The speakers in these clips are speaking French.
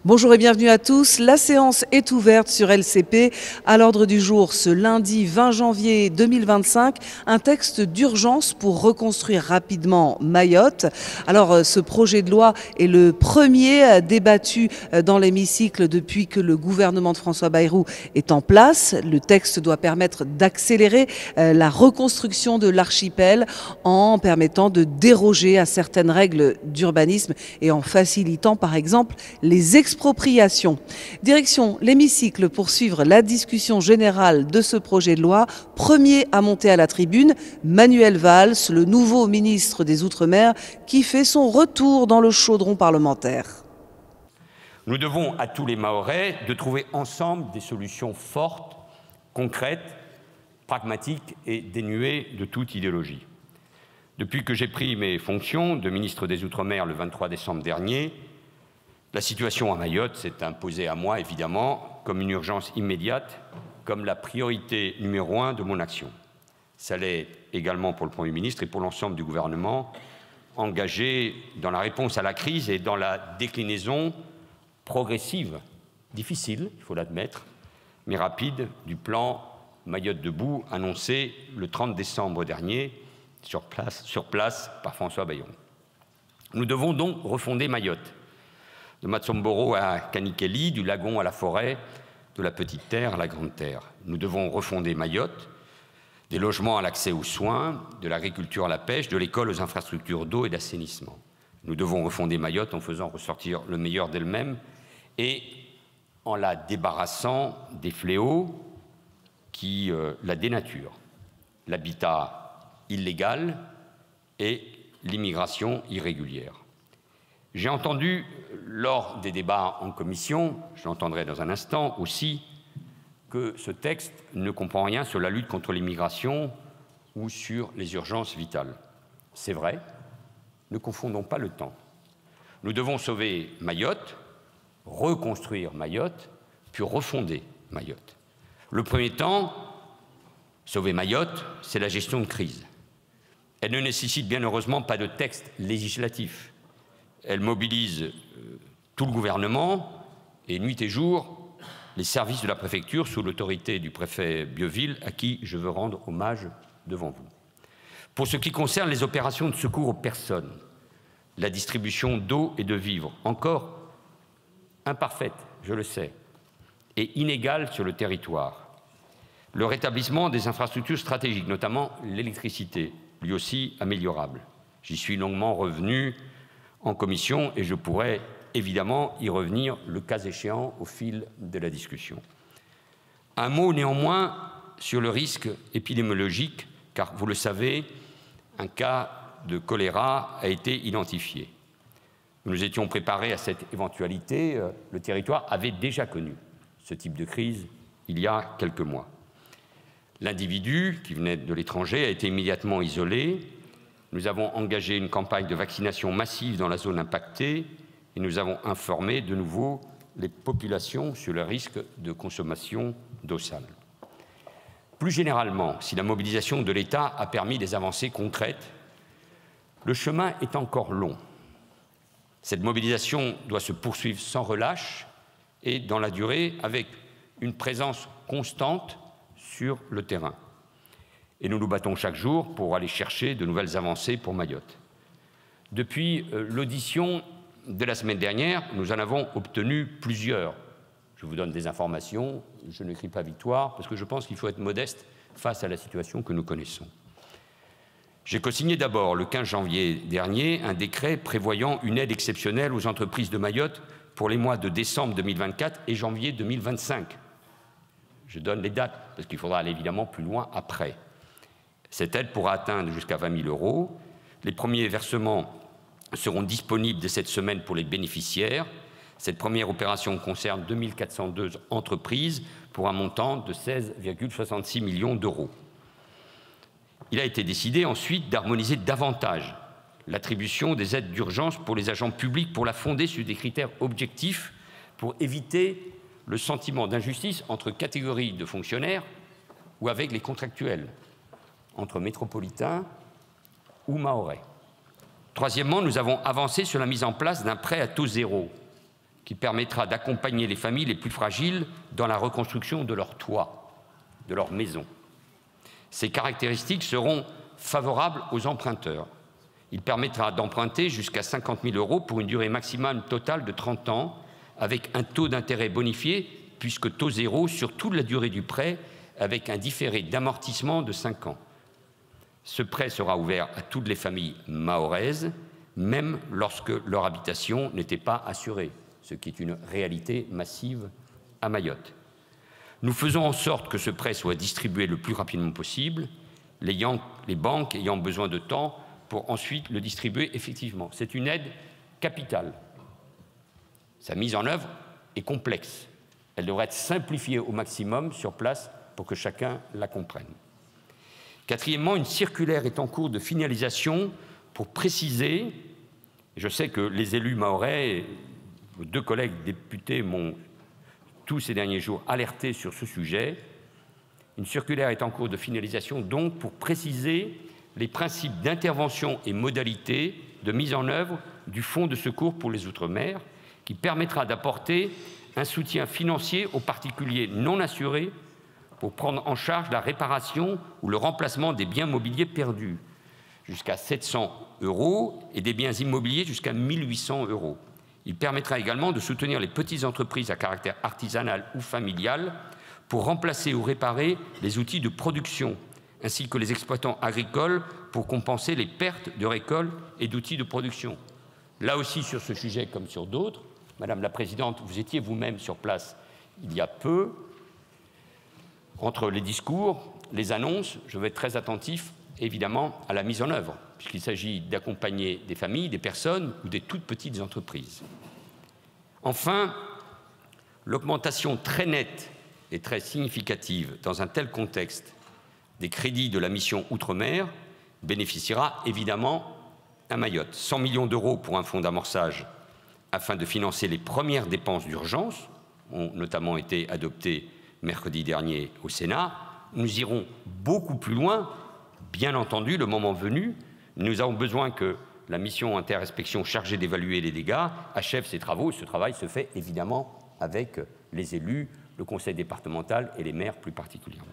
Bonjour et bienvenue à tous. La séance est ouverte sur LCP. À l'ordre du jour, ce lundi 20 janvier 2025, un texte d'urgence pour reconstruire rapidement Mayotte. Alors, ce projet de loi est le premier débattu dans l'hémicycle depuis que le gouvernement de François Bayrou est en place. Le texte doit permettre d'accélérer la reconstruction de l'archipel en permettant de déroger à certaines règles d'urbanisme et en facilitant, par exemple, les expropriations. Direction l'hémicycle pour suivre la discussion générale de ce projet de loi. Premier à monter à la tribune, Manuel Valls, le nouveau ministre des Outre-mer, qui fait son retour dans le chaudron parlementaire. Nous devons à tous les Mahorais de trouver ensemble des solutions fortes, concrètes, pragmatiques et dénuées de toute idéologie. Depuis que j'ai pris mes fonctions de ministre des Outre-mer le 23 décembre dernier, la situation à Mayotte s'est imposée à moi, évidemment, comme une urgence immédiate, comme la priorité numéro 1 de mon action. Ça l'est également pour le Premier ministre et pour l'ensemble du gouvernement, engagé dans la réponse à la crise et dans la déclinaison progressive, difficile, il faut l'admettre, mais rapide, du plan Mayotte debout, annoncé le 30 décembre dernier, sur place par François Bayrou. Nous devons donc refonder Mayotte, de Matsomboro à Kanikeli, du lagon à la forêt, de la petite terre à la grande terre. Nous devons refonder Mayotte, des logements à l'accès aux soins, de l'agriculture à la pêche, de l'école aux infrastructures d'eau et d'assainissement. Nous devons refonder Mayotte en faisant ressortir le meilleur d'elle-même et en la débarrassant des fléaux qui la dénaturent, l'habitat illégal et l'immigration irrégulière. J'ai entendu lors des débats en commission, je l'entendrai dans un instant aussi, que ce texte ne comprend rien sur la lutte contre l'immigration ou sur les urgences vitales. C'est vrai, ne confondons pas le temps. Nous devons sauver Mayotte, reconstruire Mayotte, puis refonder Mayotte. Le premier temps, sauver Mayotte, c'est la gestion de crise. Elle ne nécessite bien heureusement pas de texte législatif. Elle mobilise tout le gouvernement et nuit et jour les services de la préfecture sous l'autorité du préfet Bieuville, à qui je veux rendre hommage devant vous. Pour ce qui concerne les opérations de secours aux personnes, la distribution d'eau et de vivres, encore imparfaite, je le sais, et inégale sur le territoire, le rétablissement des infrastructures stratégiques, notamment l'électricité, lui aussi améliorable. J'y suis longuement revenu en commission et je pourrais évidemment y revenir le cas échéant au fil de la discussion. Un mot néanmoins sur le risque épidémiologique, car vous le savez, un cas de choléra a été identifié. Nous nous étions préparés à cette éventualité, le territoire avait déjà connu ce type de crise il y a quelques mois. L'individu, qui venait de l'étranger, a été immédiatement isolé. Nous avons engagé une campagne de vaccination massive dans la zone impactée et nous avons informé de nouveau les populations sur le risque de consommation d'eau sale. Plus généralement, si la mobilisation de l'État a permis des avancées concrètes, le chemin est encore long. Cette mobilisation doit se poursuivre sans relâche et dans la durée avec une présence constante sur le terrain. Et nous nous battons chaque jour pour aller chercher de nouvelles avancées pour Mayotte. Depuis l'audition de la semaine dernière, nous en avons obtenu plusieurs. Je vous donne des informations, je ne crie pas victoire, parce que je pense qu'il faut être modeste face à la situation que nous connaissons. J'ai cosigné d'abord, le 15 janvier dernier, un décret prévoyant une aide exceptionnelle aux entreprises de Mayotte pour les mois de décembre 2024 et janvier 2025. Je donne les dates, parce qu'il faudra aller évidemment plus loin après. Cette aide pourra atteindre jusqu'à 20 000 €. Les premiers versements seront disponibles dès cette semaine pour les bénéficiaires. Cette première opération concerne 2402 entreprises pour un montant de 16,66 millions d'euros. Il a été décidé ensuite d'harmoniser davantage l'attribution des aides d'urgence pour les agents publics pour la fonder sur des critères objectifs pour éviter le sentiment d'injustice entre catégories de fonctionnaires ou avec les contractuels, entre métropolitains ou mahorais. Troisièmement, nous avons avancé sur la mise en place d'un prêt à taux zéro qui permettra d'accompagner les familles les plus fragiles dans la reconstruction de leur toit, de leur maison. Ces caractéristiques seront favorables aux emprunteurs. Il permettra d'emprunter jusqu'à 50 000 € pour une durée maximale totale de 30 ans, avec un taux d'intérêt bonifié, puisque taux zéro sur toute la durée du prêt, avec un différé d'amortissement de 5 ans. Ce prêt sera ouvert à toutes les familles mahoraises, même lorsque leur habitation n'était pas assurée, ce qui est une réalité massive à Mayotte. Nous faisons en sorte que ce prêt soit distribué le plus rapidement possible, les banques ayant besoin de temps pour ensuite le distribuer effectivement. C'est une aide capitale. Sa mise en œuvre est complexe. Elle devrait être simplifiée au maximum sur place pour que chacun la comprenne. Quatrièmement, une circulaire est en cours de finalisation pour préciser, je sais que les élus mahorais, vos 2 collègues députés m'ont tous ces derniers jours alerté sur ce sujet. Une circulaire est en cours de finalisation donc pour préciser les principes d'intervention et modalités de mise en œuvre du Fonds de secours pour les Outre-mer, qui permettra d'apporter un soutien financier aux particuliers non assurés pour prendre en charge la réparation ou le remplacement des biens mobiliers perdus, jusqu'à 700 € et des biens immobiliers jusqu'à 1 800 €. Il permettra également de soutenir les petites entreprises à caractère artisanal ou familial pour remplacer ou réparer les outils de production, ainsi que les exploitants agricoles pour compenser les pertes de récoltes et d'outils de production. Là aussi, sur ce sujet comme sur d'autres, Madame la Présidente, vous étiez vous-même sur place il y a peu. Entre les discours, les annonces, je vais être très attentif, évidemment, à la mise en œuvre, puisqu'il s'agit d'accompagner des familles, des personnes ou des toutes petites entreprises. Enfin, l'augmentation très nette et très significative dans un tel contexte des crédits de la mission Outre-mer bénéficiera évidemment à Mayotte. 100 millions € pour un fonds d'amorçage afin de financer les premières dépenses d'urgence ont notamment été adoptées mercredi dernier au Sénat. Nous irons beaucoup plus loin, bien entendu, le moment venu. Nous avons besoin que la mission interinspection chargée d'évaluer les dégâts achève ses travaux. Ce travail se fait évidemment avec les élus, le conseil départemental et les maires plus particulièrement.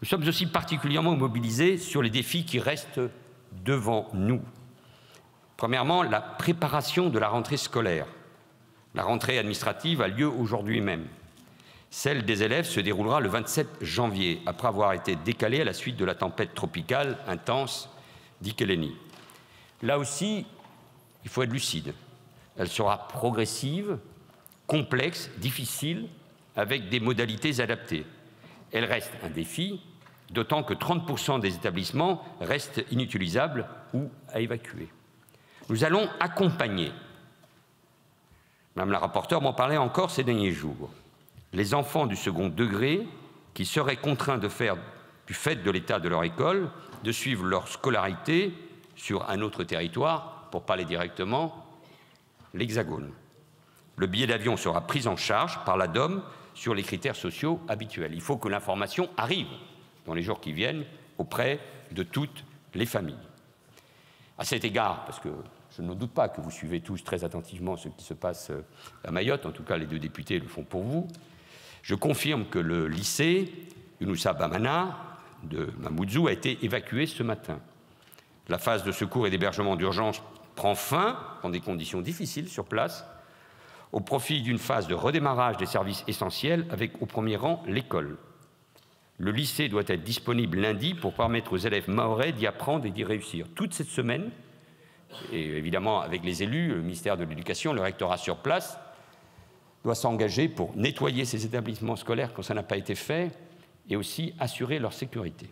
Nous sommes aussi particulièrement mobilisés sur les défis qui restent devant nous. Premièrement, la préparation de la rentrée scolaire. La rentrée administrative a lieu aujourd'hui même. Celle des élèves se déroulera le 27 janvier, après avoir été décalée à la suite de la tempête tropicale intense d'Ikeleni. Là aussi, il faut être lucide. Elle sera progressive, complexe, difficile, avec des modalités adaptées. Elle reste un défi, d'autant que 30% des établissements restent inutilisables ou à évacuer. Nous allons accompagner, Madame la rapporteure m'en parlait encore ces derniers jours, les enfants du second degré qui seraient contraints de faire, du fait de l'état de leur école, de suivre leur scolarité sur un autre territoire, pour parler directement, l'Hexagone. Le billet d'avion sera pris en charge par la DOM sur les critères sociaux habituels. Il faut que l'information arrive dans les jours qui viennent auprès de toutes les familles. À cet égard, parce que je ne doute pas que vous suivez tous très attentivement ce qui se passe à Mayotte, en tout cas les 2 députés le font pour vous, je confirme que le lycée Younoussa Bamana de Mamoudzou a été évacué ce matin. La phase de secours et d'hébergement d'urgence prend fin, dans des conditions difficiles sur place, au profit d'une phase de redémarrage des services essentiels avec au premier rang l'école. Le lycée doit être disponible lundi pour permettre aux élèves mahorais d'y apprendre et d'y réussir. Toute cette semaine, et évidemment avec les élus, le ministère de l'Éducation, le rectorat sur place, doit s'engager pour nettoyer ces établissements scolaires quand ça n'a pas été fait et aussi assurer leur sécurité.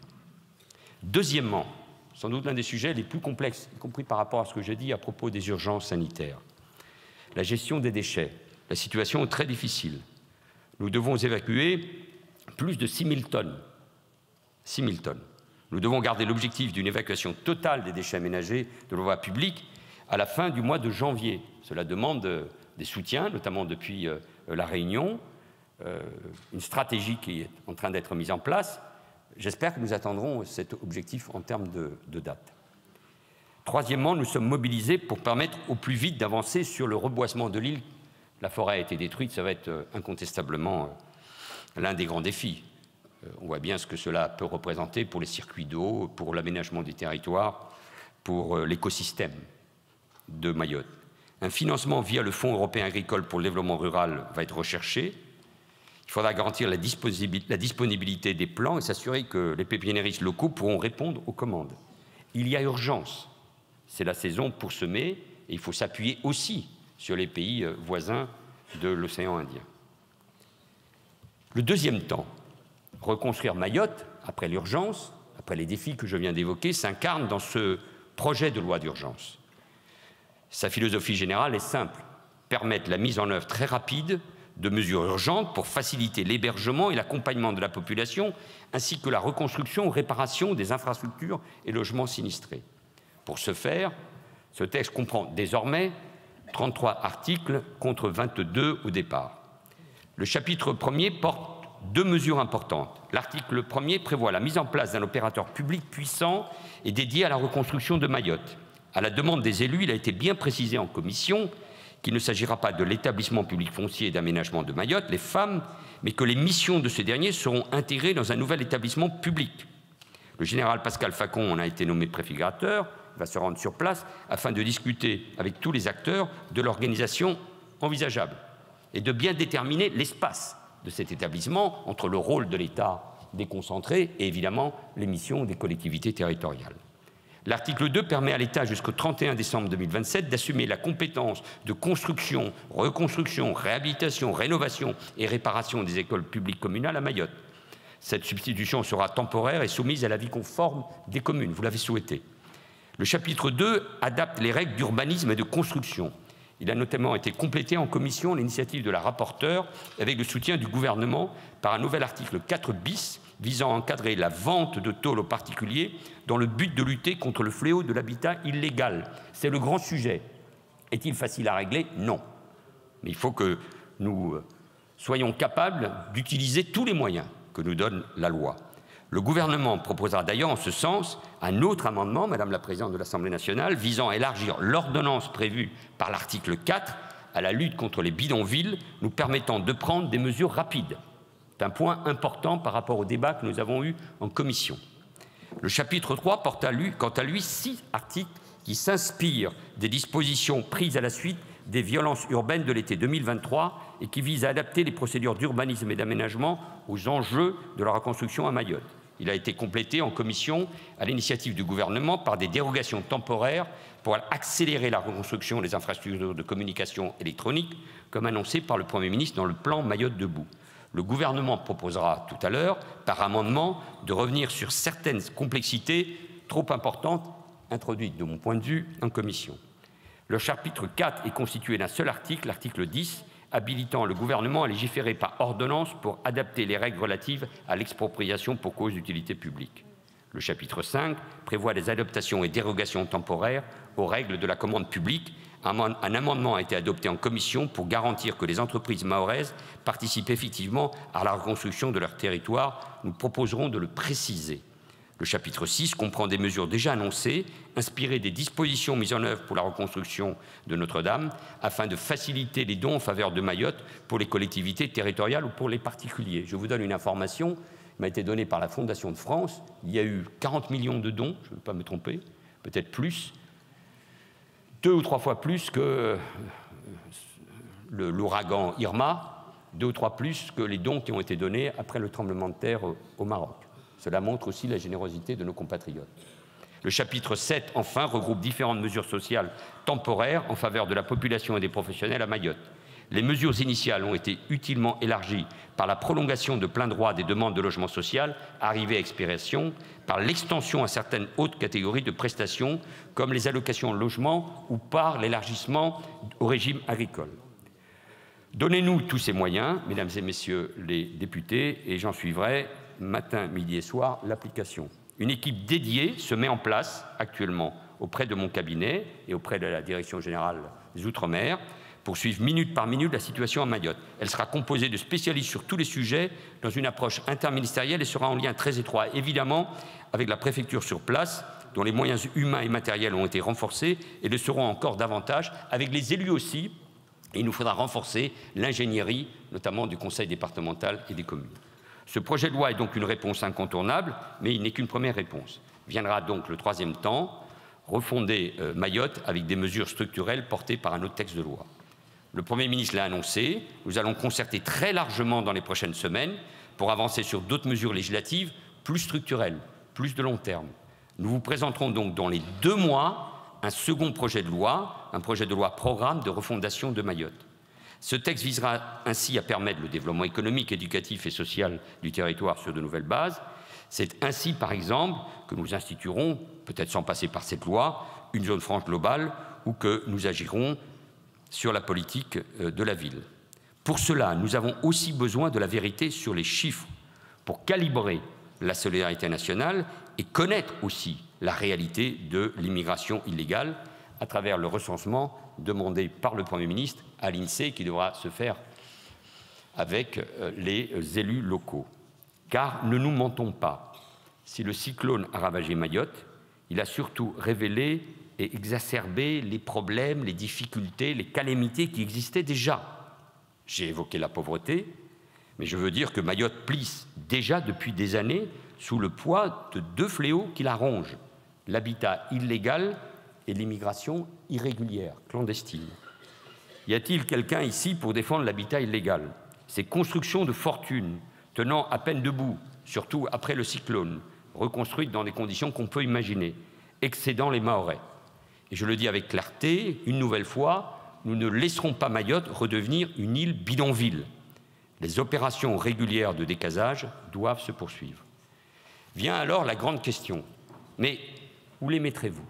Deuxièmement, sans doute l'un des sujets les plus complexes, y compris par rapport à ce que j'ai dit à propos des urgences sanitaires, la gestion des déchets. La situation est très difficile. Nous devons évacuer plus de 6 000 tonnes. 6 000 tonnes. Nous devons garder l'objectif d'une évacuation totale des déchets ménagers de la voie publique à la fin du mois de janvier. Cela demande des soutiens, notamment depuis La Réunion, une stratégie qui est en train d'être mise en place. J'espère que nous atteindrons cet objectif en termes de date. Troisièmement, nous sommes mobilisés pour permettre au plus vite d'avancer sur le reboisement de l'île la forêt a été détruite, ça va être incontestablement l'un des grands défis. On voit bien ce que cela peut représenter pour les circuits d'eau, pour l'aménagement des territoires, pour l'écosystème de Mayotte. Un financement via le Fonds européen agricole pour le développement rural va être recherché. Il faudra garantir la disponibilité des plants et s'assurer que les pépiniéristes locaux pourront répondre aux commandes. Il y a urgence. C'est la saison pour semer et il faut s'appuyer aussi sur les pays voisins de l'océan Indien. Le deuxième temps, reconstruire Mayotte, après l'urgence, après les défis que je viens d'évoquer, s'incarne dans ce projet de loi d'urgence. Sa philosophie générale est simple, permettre la mise en œuvre très rapide de mesures urgentes pour faciliter l'hébergement et l'accompagnement de la population, ainsi que la reconstruction ou réparation des infrastructures et logements sinistrés. Pour ce faire, ce texte comprend désormais 33 articles contre 22 au départ. Le chapitre 1er porte 2 mesures importantes. L'article 1er prévoit la mise en place d'un opérateur public puissant et dédié à la reconstruction de Mayotte. À la demande des élus, il a été bien précisé en commission qu'il ne s'agira pas de l'établissement public foncier et d'aménagement de Mayotte, les femmes, mais que les missions de ce dernier seront intégrées dans un nouvel établissement public. Le général Pascal Facon en a été nommé préfigurateur, va se rendre sur place afin de discuter avec tous les acteurs de l'organisation envisageable et de bien déterminer l'espace de cet établissement entre le rôle de l'État déconcentré et évidemment les missions des collectivités territoriales. L'article 2 permet à l'État jusqu'au 31 décembre 2027 d'assumer la compétence de construction, reconstruction, réhabilitation, rénovation et réparation des écoles publiques communales à Mayotte. Cette substitution sera temporaire et soumise à l'avis conforme des communes, vous l'avez souhaité. Le chapitre 2 adapte les règles d'urbanisme et de construction. Il a notamment été complété en commission à l'initiative de la rapporteure avec le soutien du gouvernement par un nouvel article 4 bis visant à encadrer la vente de tôles aux particuliers dans le but de lutter contre le fléau de l'habitat illégal. C'est le grand sujet. Est-il facile à régler? Non. Mais il faut que nous soyons capables d'utiliser tous les moyens que nous donne la loi. Le gouvernement proposera d'ailleurs en ce sens un autre amendement, Madame la Présidente de l'Assemblée nationale, visant à élargir l'ordonnance prévue par l'article 4 à la lutte contre les bidonvilles, nous permettant de prendre des mesures rapides. C'est un point important par rapport au débat que nous avons eu en commission. Le chapitre 3 porte quant à lui 6 articles qui s'inspirent des dispositions prises à la suite des violences urbaines de l'été 2023 et qui visent à adapter les procédures d'urbanisme et d'aménagement aux enjeux de la reconstruction à Mayotte. Il a été complété en commission à l'initiative du gouvernement par des dérogations temporaires pour accélérer la reconstruction des infrastructures de communication électronique, comme annoncé par le Premier ministre dans le plan Mayotte debout. Le gouvernement proposera tout à l'heure, par amendement, de revenir sur certaines complexités trop importantes introduites, de mon point de vue, en commission. Le chapitre 4 est constitué d'un seul article, l'article 10, habilitant le gouvernement à légiférer par ordonnance pour adapter les règles relatives à l'expropriation pour cause d'utilité publique. Le chapitre 5 prévoit des adaptations et dérogations temporaires aux règles de la commande publique. Un amendement a été adopté en commission pour garantir que les entreprises mahoraises participent effectivement à la reconstruction de leur territoire. Nous proposerons de le préciser. Le chapitre 6 comprend des mesures déjà annoncées, inspirées des dispositions mises en œuvre pour la reconstruction de Notre-Dame, afin de faciliter les dons en faveur de Mayotte pour les collectivités territoriales ou pour les particuliers. Je vous donne une information qui m'a été donnée par la Fondation de France. Il y a eu 40 millions de dons, je ne veux pas me tromper, peut-être plus, 2 ou 3 fois plus que l'ouragan Irma, 2 ou 3 plus que les dons qui ont été donnés après le tremblement de terre au Maroc. Cela montre aussi la générosité de nos compatriotes. Le chapitre 7, enfin, regroupe différentes mesures sociales temporaires en faveur de la population et des professionnels à Mayotte. Les mesures initiales ont été utilement élargies par la prolongation de plein droit des demandes de logement social arrivées à expiration, par l'extension à certaines hautes catégories de prestations, comme les allocations de logement, ou par l'élargissement au régime agricole. Donnez-nous tous ces moyens, mesdames et messieurs les députés, et j'en suivrai matin, midi et soir, l'application. Une équipe dédiée se met en place actuellement auprès de mon cabinet et auprès de la Direction générale des Outre-mer pour suivre minute par minute la situation à Mayotte. Elle sera composée de spécialistes sur tous les sujets dans une approche interministérielle et sera en lien très étroit, évidemment, avec la préfecture sur place, dont les moyens humains et matériels ont été renforcés et le seront encore davantage, avec les élus aussi, Et il nous faudra renforcer l'ingénierie, notamment du conseil départemental et des communes. Ce projet de loi est donc une réponse incontournable, mais il n'est qu'une première réponse. Viendra donc le troisième temps, refonder Mayotte avec des mesures structurelles portées par un autre texte de loi. Le Premier ministre l'a annoncé, nous allons concerter très largement dans les prochaines semaines pour avancer sur d'autres mesures législatives plus structurelles, plus de long terme. Nous vous présenterons donc dans les 2 mois un second projet de loi, un projet de loi programme de refondation de Mayotte. Ce texte visera ainsi à permettre le développement économique, éducatif et social du territoire sur de nouvelles bases. C'est ainsi, par exemple, que nous instituerons, peut-être sans passer par cette loi, une zone franche globale ou que nous agirons sur la politique de la ville. Pour cela, nous avons aussi besoin de la vérité sur les chiffres pour calibrer la solidarité nationale et connaître aussi la réalité de l'immigration illégale à travers le recensement demandé par le Premier ministre à l'INSEE qui devra se faire avec les élus locaux. Car ne nous mentons pas, si le cyclone a ravagé Mayotte, il a surtout révélé et exacerbé les problèmes, les difficultés, les calamités qui existaient déjà. J'ai évoqué la pauvreté, mais je veux dire que Mayotte plisse déjà depuis des années sous le poids de 2 fléaux qui la rongent, l'habitat illégal et l'immigration irrégulière, clandestine. Y a-t-il quelqu'un ici pour défendre l'habitat illégal? Ces constructions de fortune tenant à peine debout, surtout après le cyclone, reconstruites dans des conditions qu'on peut imaginer, excédant les Mahorais. Et je le dis avec clarté, une nouvelle fois, nous ne laisserons pas Mayotte redevenir une île bidonville. Les opérations régulières de décasage doivent se poursuivre. Vient alors la grande question. Mais où les mettrez-vous?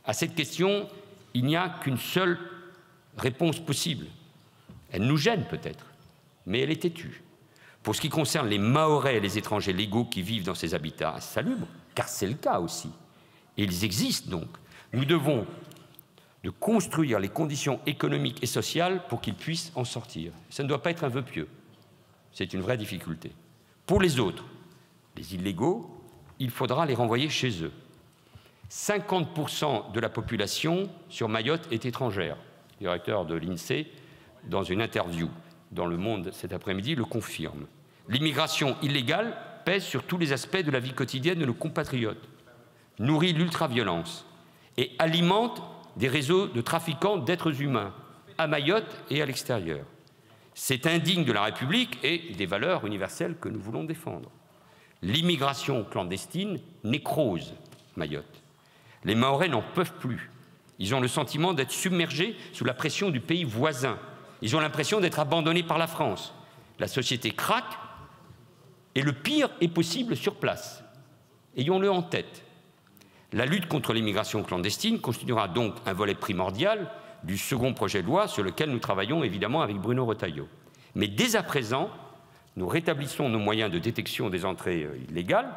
À cette question, il n'y a qu'une seule réponse possible. Elle nous gêne peut-être, mais elle est têtue. Pour ce qui concerne les Mahorais et les étrangers légaux qui vivent dans ces habitats insalubres, car c'est le cas aussi, et ils existent donc, nous devons de construire les conditions économiques et sociales pour qu'ils puissent en sortir. Ça ne doit pas être un vœu pieux, c'est une vraie difficulté. Pour les autres, les illégaux, il faudra les renvoyer chez eux. 50% de la population sur Mayotte est étrangère. Le directeur de l'INSEE, dans une interview dans Le Monde cet après-midi, le confirme. L'immigration illégale pèse sur tous les aspects de la vie quotidienne de nos compatriotes, nourrit l'ultraviolence et alimente des réseaux de trafiquants d'êtres humains à Mayotte et à l'extérieur. C'est indigne de la République et des valeurs universelles que nous voulons défendre. L'immigration clandestine nécrose Mayotte. Les Mahorais n'en peuvent plus. Ils ont le sentiment d'être submergés sous la pression du pays voisin. Ils ont l'impression d'être abandonnés par la France. La société craque et le pire est possible sur place. Ayons-le en tête. La lutte contre l'immigration clandestine constituera donc un volet primordial du second projet de loi sur lequel nous travaillons évidemment avec Bruno Retailleau. Mais dès à présent, nous rétablissons nos moyens de détection des entrées illégales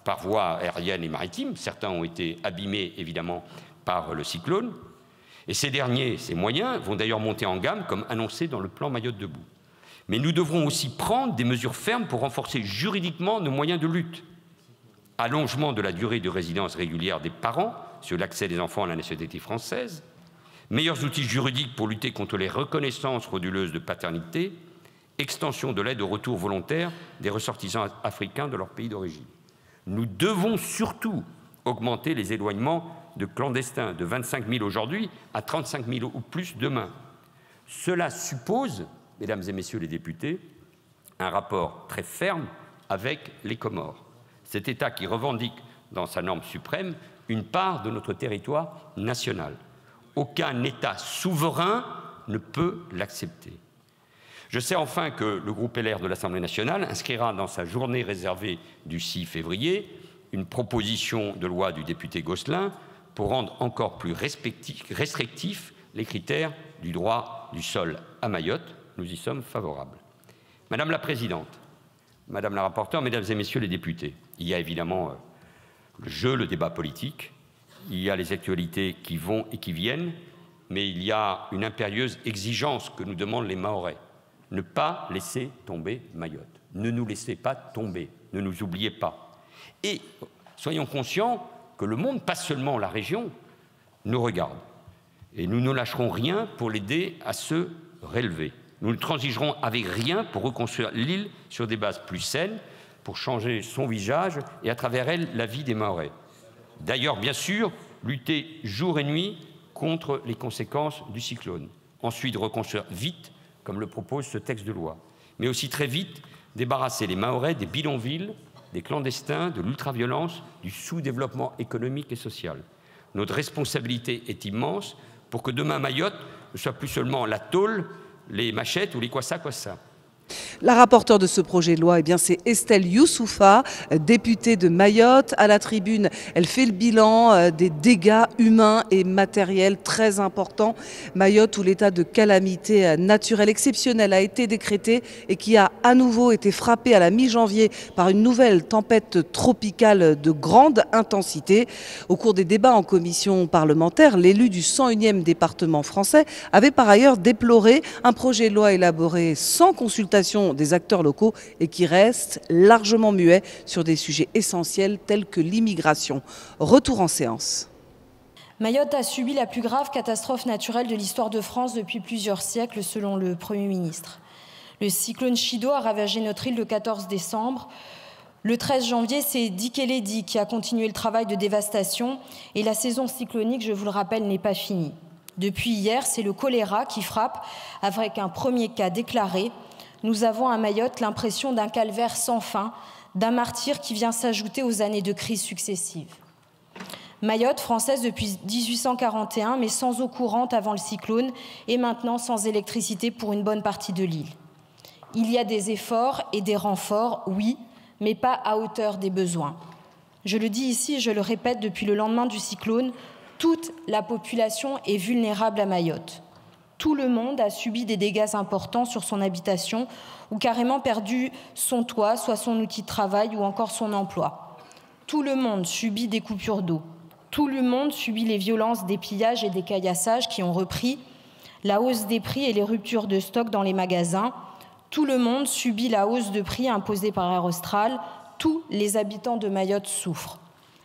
par voie aérienne et maritime. Certains ont été abîmés évidemment par le cyclone. Et ces moyens vont d'ailleurs monter en gamme comme annoncé dans le plan Mayotte debout. Mais nous devrons aussi prendre des mesures fermes pour renforcer juridiquement nos moyens de lutte. Allongement de la durée de résidence régulière des parents sur l'accès des enfants à la nationalité française, meilleurs outils juridiques pour lutter contre les reconnaissances frauduleuses de paternité, extension de l'aide au retour volontaire des ressortissants africains de leur pays d'origine. Nous devons surtout augmenter les éloignements de clandestins de 25 000 aujourd'hui à 35 000 ou plus demain. Cela suppose, mesdames et messieurs les députés, un rapport très ferme avec les Comores, cet État qui revendique dans sa norme suprême une part de notre territoire national. Aucun État souverain ne peut l'accepter. Je sais enfin que le groupe LR de l'Assemblée nationale inscrira dans sa journée réservée du 6 février une proposition de loi du député Gosselin pour rendre encore plus restrictifs les critères du droit du sol à Mayotte. Nous y sommes favorables. Madame la Présidente, Madame la rapporteure, Mesdames et Messieurs les députés, il y a évidemment le jeu, le débat politique, il y a les actualités qui vont et qui viennent, mais il y a une impérieuse exigence que nous demandent les Mahorais. Ne pas laisser tomber Mayotte. Ne nous laissez pas tomber. Ne nous oubliez pas. Et soyons conscients que le monde, pas seulement la région, nous regarde. Et nous ne lâcherons rien pour l'aider à se relever. Nous ne transigerons avec rien pour reconstruire l'île sur des bases plus saines, pour changer son visage et à travers elle la vie des Mahorais. D'ailleurs, bien sûr, lutter jour et nuit contre les conséquences du cyclone. Ensuite, reconstruire vite, comme le propose ce texte de loi. Mais aussi très vite, débarrasser les Mahorais des bidonvilles, des clandestins, de l'ultraviolence, du sous-développement économique et social. Notre responsabilité est immense pour que demain Mayotte ne soit plus seulement la tôle, les machettes ou les kwassa-kwassa. La rapporteure de ce projet de loi, c'est Estelle Youssoufa, députée de Mayotte. À la tribune, elle fait le bilan des dégâts humains et matériels très importants. Mayotte, où l'état de calamité naturelle exceptionnelle a été décrété et qui a à nouveau été frappé à la mi-janvier par une nouvelle tempête tropicale de grande intensité. Au cours des débats en commission parlementaire, l'élu du 101e département français avait par ailleurs déploré un projet de loi élaboré sans consultation des acteurs locaux et qui reste largement muet sur des sujets essentiels tels que l'immigration. Retour en séance. Mayotte a subi la plus grave catastrophe naturelle de l'histoire de France depuis plusieurs siècles, selon le Premier ministre. Le cyclone Chido a ravagé notre île le 14 décembre. Le 13 janvier, c'est Dikeledi qui a continué le travail de dévastation et la saison cyclonique, je vous le rappelle, n'est pas finie. Depuis hier, c'est le choléra qui frappe avec un premier cas déclaré. Nous avons à Mayotte l'impression d'un calvaire sans fin, d'un martyre qui vient s'ajouter aux années de crise successives. Mayotte, française depuis 1841, mais sans eau courante avant le cyclone, et maintenant sans électricité pour une bonne partie de l'île. Il y a des efforts et des renforts, oui, mais pas à hauteur des besoins. Je le dis ici et je le répète depuis le lendemain du cyclone, toute la population est vulnérable à Mayotte. Tout le monde a subi des dégâts importants sur son habitation ou carrément perdu son toit, soit son outil de travail ou encore son emploi. Tout le monde subit des coupures d'eau. Tout le monde subit les violences des pillages et des caillassages qui ont repris, la hausse des prix et les ruptures de stock dans les magasins. Tout le monde subit la hausse de prix imposée par Air Austral. Tous les habitants de Mayotte souffrent.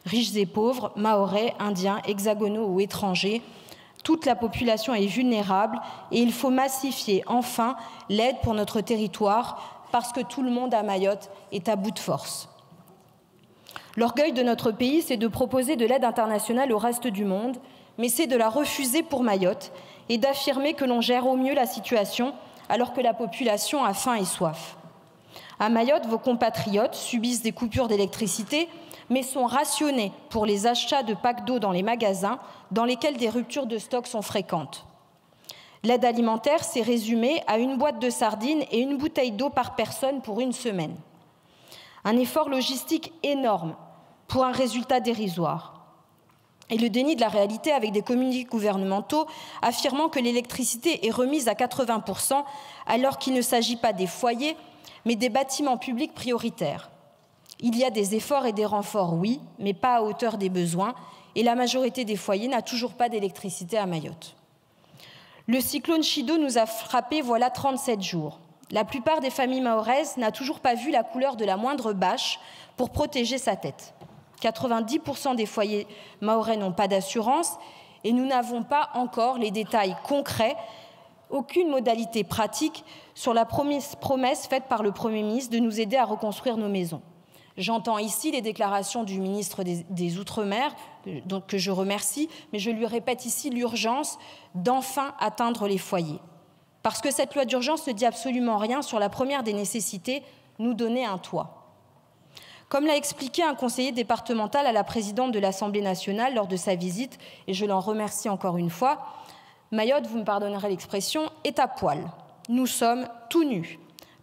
Riches et pauvres, Mahorais, Indiens, hexagonaux ou étrangers, toute la population est vulnérable et il faut massifier enfin l'aide pour notre territoire parce que tout le monde à Mayotte est à bout de force. L'orgueil de notre pays, c'est de proposer de l'aide internationale au reste du monde, mais c'est de la refuser pour Mayotte et d'affirmer que l'on gère au mieux la situation alors que la population a faim et soif. À Mayotte, vos compatriotes subissent des coupures d'électricité, mais sont rationnés pour les achats de packs d'eau dans les magasins dans lesquels des ruptures de stock sont fréquentes. L'aide alimentaire s'est résumée à une boîte de sardines et une bouteille d'eau par personne pour une semaine. Un effort logistique énorme pour un résultat dérisoire. Et le déni de la réalité avec des communiqués gouvernementaux affirmant que l'électricité est remise à 80% alors qu'il ne s'agit pas des foyers, mais des bâtiments publics prioritaires. Il y a des efforts et des renforts, oui, mais pas à hauteur des besoins, et la majorité des foyers n'a toujours pas d'électricité à Mayotte. Le cyclone Chido nous a frappé voilà 37 jours. La plupart des familles mahoraises n'a toujours pas vu la couleur de la moindre bâche pour protéger sa tête. 90% des foyers mahorais n'ont pas d'assurance et nous n'avons pas encore les détails concrets, aucune modalité pratique sur la promesse faite par le Premier ministre de nous aider à reconstruire nos maisons. J'entends ici les déclarations du ministre des Outre-mer, que je remercie, mais je lui répète ici l'urgence d'enfin atteindre les foyers. Parce que cette loi d'urgence ne dit absolument rien sur la première des nécessités, nous donner un toit. Comme l'a expliqué un conseiller départemental à la présidente de l'Assemblée nationale lors de sa visite, et je l'en remercie encore une fois, Mayotte, vous me pardonnerez l'expression, est à poil. Nous sommes tout nus.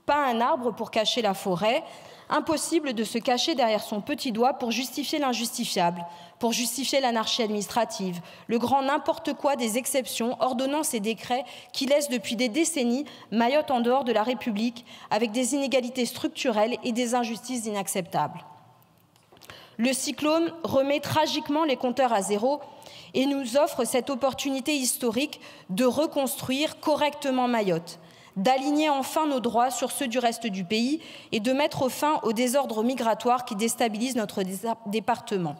Pas un arbre pour cacher la forêt, impossible de se cacher derrière son petit doigt pour justifier l'injustifiable, pour justifier l'anarchie administrative, le grand n'importe quoi des exceptions, ordonnances et décrets qui laissent depuis des décennies Mayotte en dehors de la République avec des inégalités structurelles et des injustices inacceptables. Le cyclone remet tragiquement les compteurs à zéro et nous offre cette opportunité historique de reconstruire correctement Mayotte, d'aligner enfin nos droits sur ceux du reste du pays et de mettre fin au désordre migratoire qui déstabilise notre département.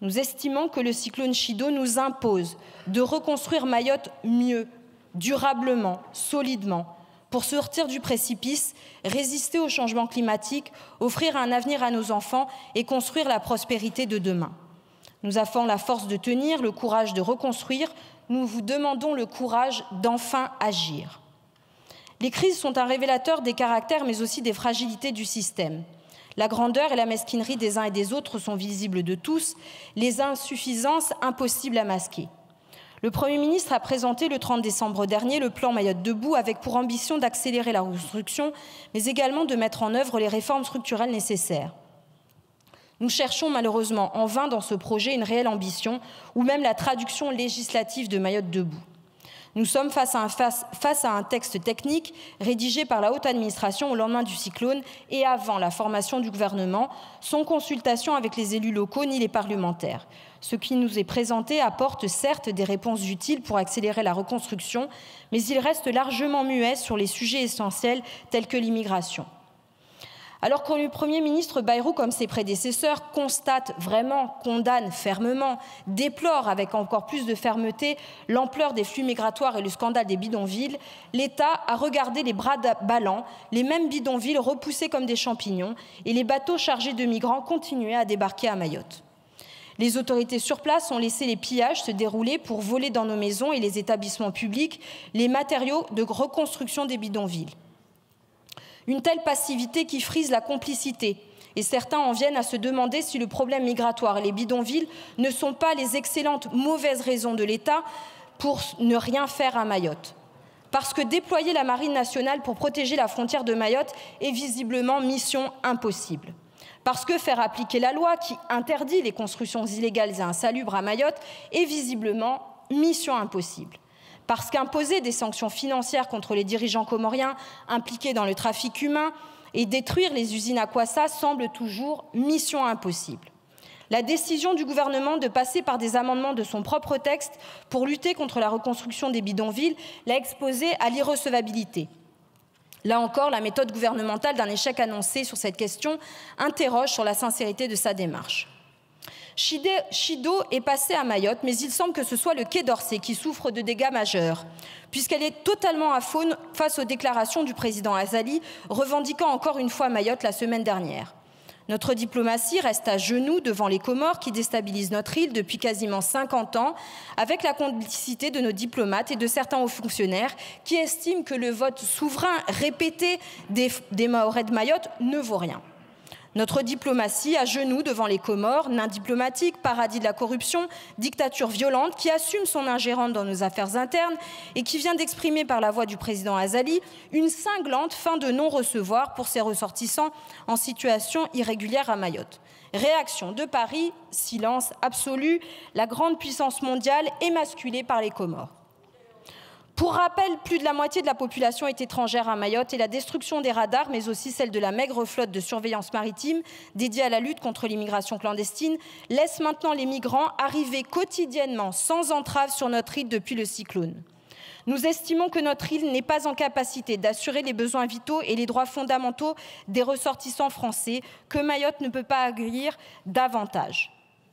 Nous estimons que le cyclone Chido nous impose de reconstruire Mayotte mieux, durablement, solidement, pour sortir du précipice, résister au changement climatique, offrir un avenir à nos enfants et construire la prospérité de demain. Nous avons la force de tenir, le courage de reconstruire. Nous vous demandons le courage d'enfin agir. Les crises sont un révélateur des caractères, mais aussi des fragilités du système. La grandeur et la mesquinerie des uns et des autres sont visibles de tous, les insuffisances impossibles à masquer. Le Premier ministre a présenté le 30 décembre dernier le plan Mayotte debout avec pour ambition d'accélérer la reconstruction, mais également de mettre en œuvre les réformes structurelles nécessaires. Nous cherchons malheureusement en vain dans ce projet une réelle ambition ou même la traduction législative de Mayotte debout. Nous sommes face à un texte technique rédigé par la haute administration au lendemain du cyclone et avant la formation du gouvernement, sans consultation avec les élus locaux ni les parlementaires. Ce qui nous est présenté apporte certes des réponses utiles pour accélérer la reconstruction, mais il reste largement muet sur les sujets essentiels tels que l'immigration. Alors que le Premier ministre Bayrou, comme ses prédécesseurs, constate vraiment, condamne fermement, déplore avec encore plus de fermeté l'ampleur des flux migratoires et le scandale des bidonvilles, l'État a regardé les bras ballants, les mêmes bidonvilles repoussés comme des champignons et les bateaux chargés de migrants continuaient à débarquer à Mayotte. Les autorités sur place ont laissé les pillages se dérouler pour voler dans nos maisons et les établissements publics les matériaux de reconstruction des bidonvilles. Une telle passivité qui frise la complicité, et certains en viennent à se demander si le problème migratoire et les bidonvilles ne sont pas les excellentes mauvaises raisons de l'État pour ne rien faire à Mayotte. Parce que déployer la Marine nationale pour protéger la frontière de Mayotte est visiblement mission impossible. Parce que faire appliquer la loi qui interdit les constructions illégales et insalubres à Mayotte est visiblement mission impossible. Parce qu'imposer des sanctions financières contre les dirigeants comoriens impliqués dans le trafic humain et détruire les usines Aquassa semble toujours mission impossible. La décision du gouvernement de passer par des amendements de son propre texte pour lutter contre la reconstruction des bidonvilles l'a exposé à l'irrecevabilité. Là encore, la méthode gouvernementale d'un échec annoncé sur cette question interroge sur la sincérité de sa démarche. Chido est passé à Mayotte, mais il semble que ce soit le Quai d'Orsay qui souffre de dégâts majeurs, puisqu'elle est totalement à faune face aux déclarations du président Azali, revendiquant encore une fois Mayotte la semaine dernière. Notre diplomatie reste à genoux devant les Comores qui déstabilisent notre île depuis quasiment 50 ans, avec la complicité de nos diplomates et de certains hauts fonctionnaires qui estiment que le vote souverain répété des Mahorais de Mayotte ne vaut rien. Notre diplomatie à genoux devant les Comores, nain diplomatique, paradis de la corruption, dictature violente qui assume son ingérence dans nos affaires internes et qui vient d'exprimer par la voix du président Azali une cinglante fin de non-recevoir pour ses ressortissants en situation irrégulière à Mayotte. Réaction de Paris, silence absolu, la grande puissance mondiale émasculée par les Comores. Pour rappel, plus de la moitié de la population est étrangère à Mayotte et la destruction des radars, mais aussi celle de la maigre flotte de surveillance maritime dédiée à la lutte contre l'immigration clandestine, laisse maintenant les migrants arriver quotidiennement sans entrave sur notre île depuis le cyclone. Nous estimons que notre île n'est pas en capacité d'assurer les besoins vitaux et les droits fondamentaux des ressortissants français, que Mayotte ne peut pas accueillir davantage.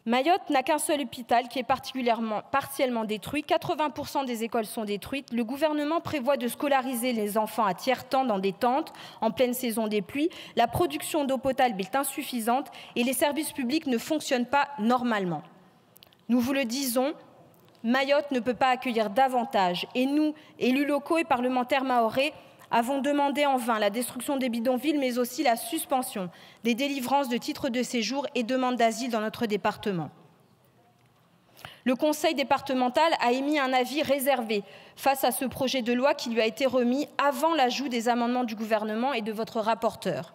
Mayotte n'a qu'un seul hôpital qui est partiellement détruit. 80% des écoles sont détruites. Le gouvernement prévoit de scolariser les enfants à tiers-temps dans des tentes en pleine saison des pluies. La production d'eau potable est insuffisante et les services publics ne fonctionnent pas normalement. Nous vous le disons, Mayotte ne peut pas accueillir davantage. Et nous, élus locaux et parlementaires mahorais, avons demandé en vain la destruction des bidonvilles, mais aussi la suspension des délivrances de titres de séjour et demandes d'asile dans notre département. Le Conseil départemental a émis un avis réservé face à ce projet de loi qui lui a été remis avant l'ajout des amendements du gouvernement et de votre rapporteur.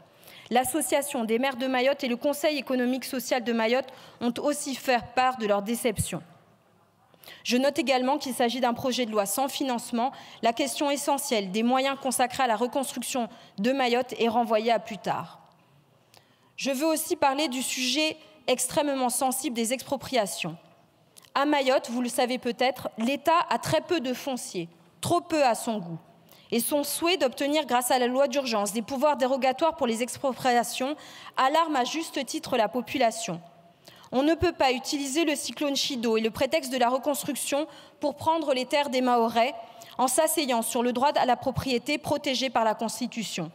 L'Association des maires de Mayotte et le Conseil économique social de Mayotte ont aussi fait part de leur déception. Je note également qu'il s'agit d'un projet de loi sans financement. La question essentielle des moyens consacrés à la reconstruction de Mayotte est renvoyée à plus tard. Je veux aussi parler du sujet extrêmement sensible des expropriations. À Mayotte, vous le savez peut-être, l'État a très peu de foncier, trop peu à son goût. Et son souhait d'obtenir, grâce à la loi d'urgence, des pouvoirs dérogatoires pour les expropriations alarme à juste titre la population. On ne peut pas utiliser le cyclone Chido et le prétexte de la reconstruction pour prendre les terres des Mahorais, en s'asseyant sur le droit à la propriété protégé par la Constitution.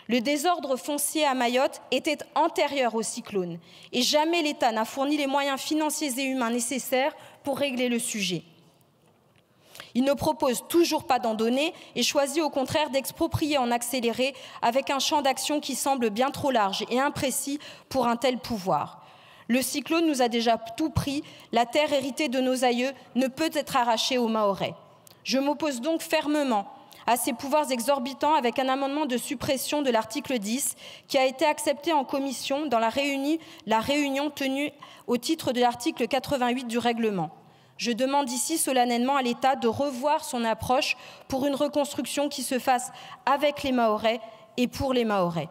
Le désordre foncier à Mayotte était antérieur au cyclone et jamais l'État n'a fourni les moyens financiers et humains nécessaires pour régler le sujet. Il ne propose toujours pas d'en donner et choisit au contraire d'exproprier en accéléré avec un champ d'action qui semble bien trop large et imprécis pour un tel pouvoir. Le cyclone nous a déjà tout pris, la terre héritée de nos aïeux ne peut être arrachée aux Mahorais. Je m'oppose donc fermement à ces pouvoirs exorbitants avec un amendement de suppression de l'article 10 qui a été accepté en commission dans la réunion tenue au titre de l'article 88 du règlement. Je demande ici solennellement à l'État de revoir son approche pour une reconstruction qui se fasse avec les Mahorais et pour les Mahorais.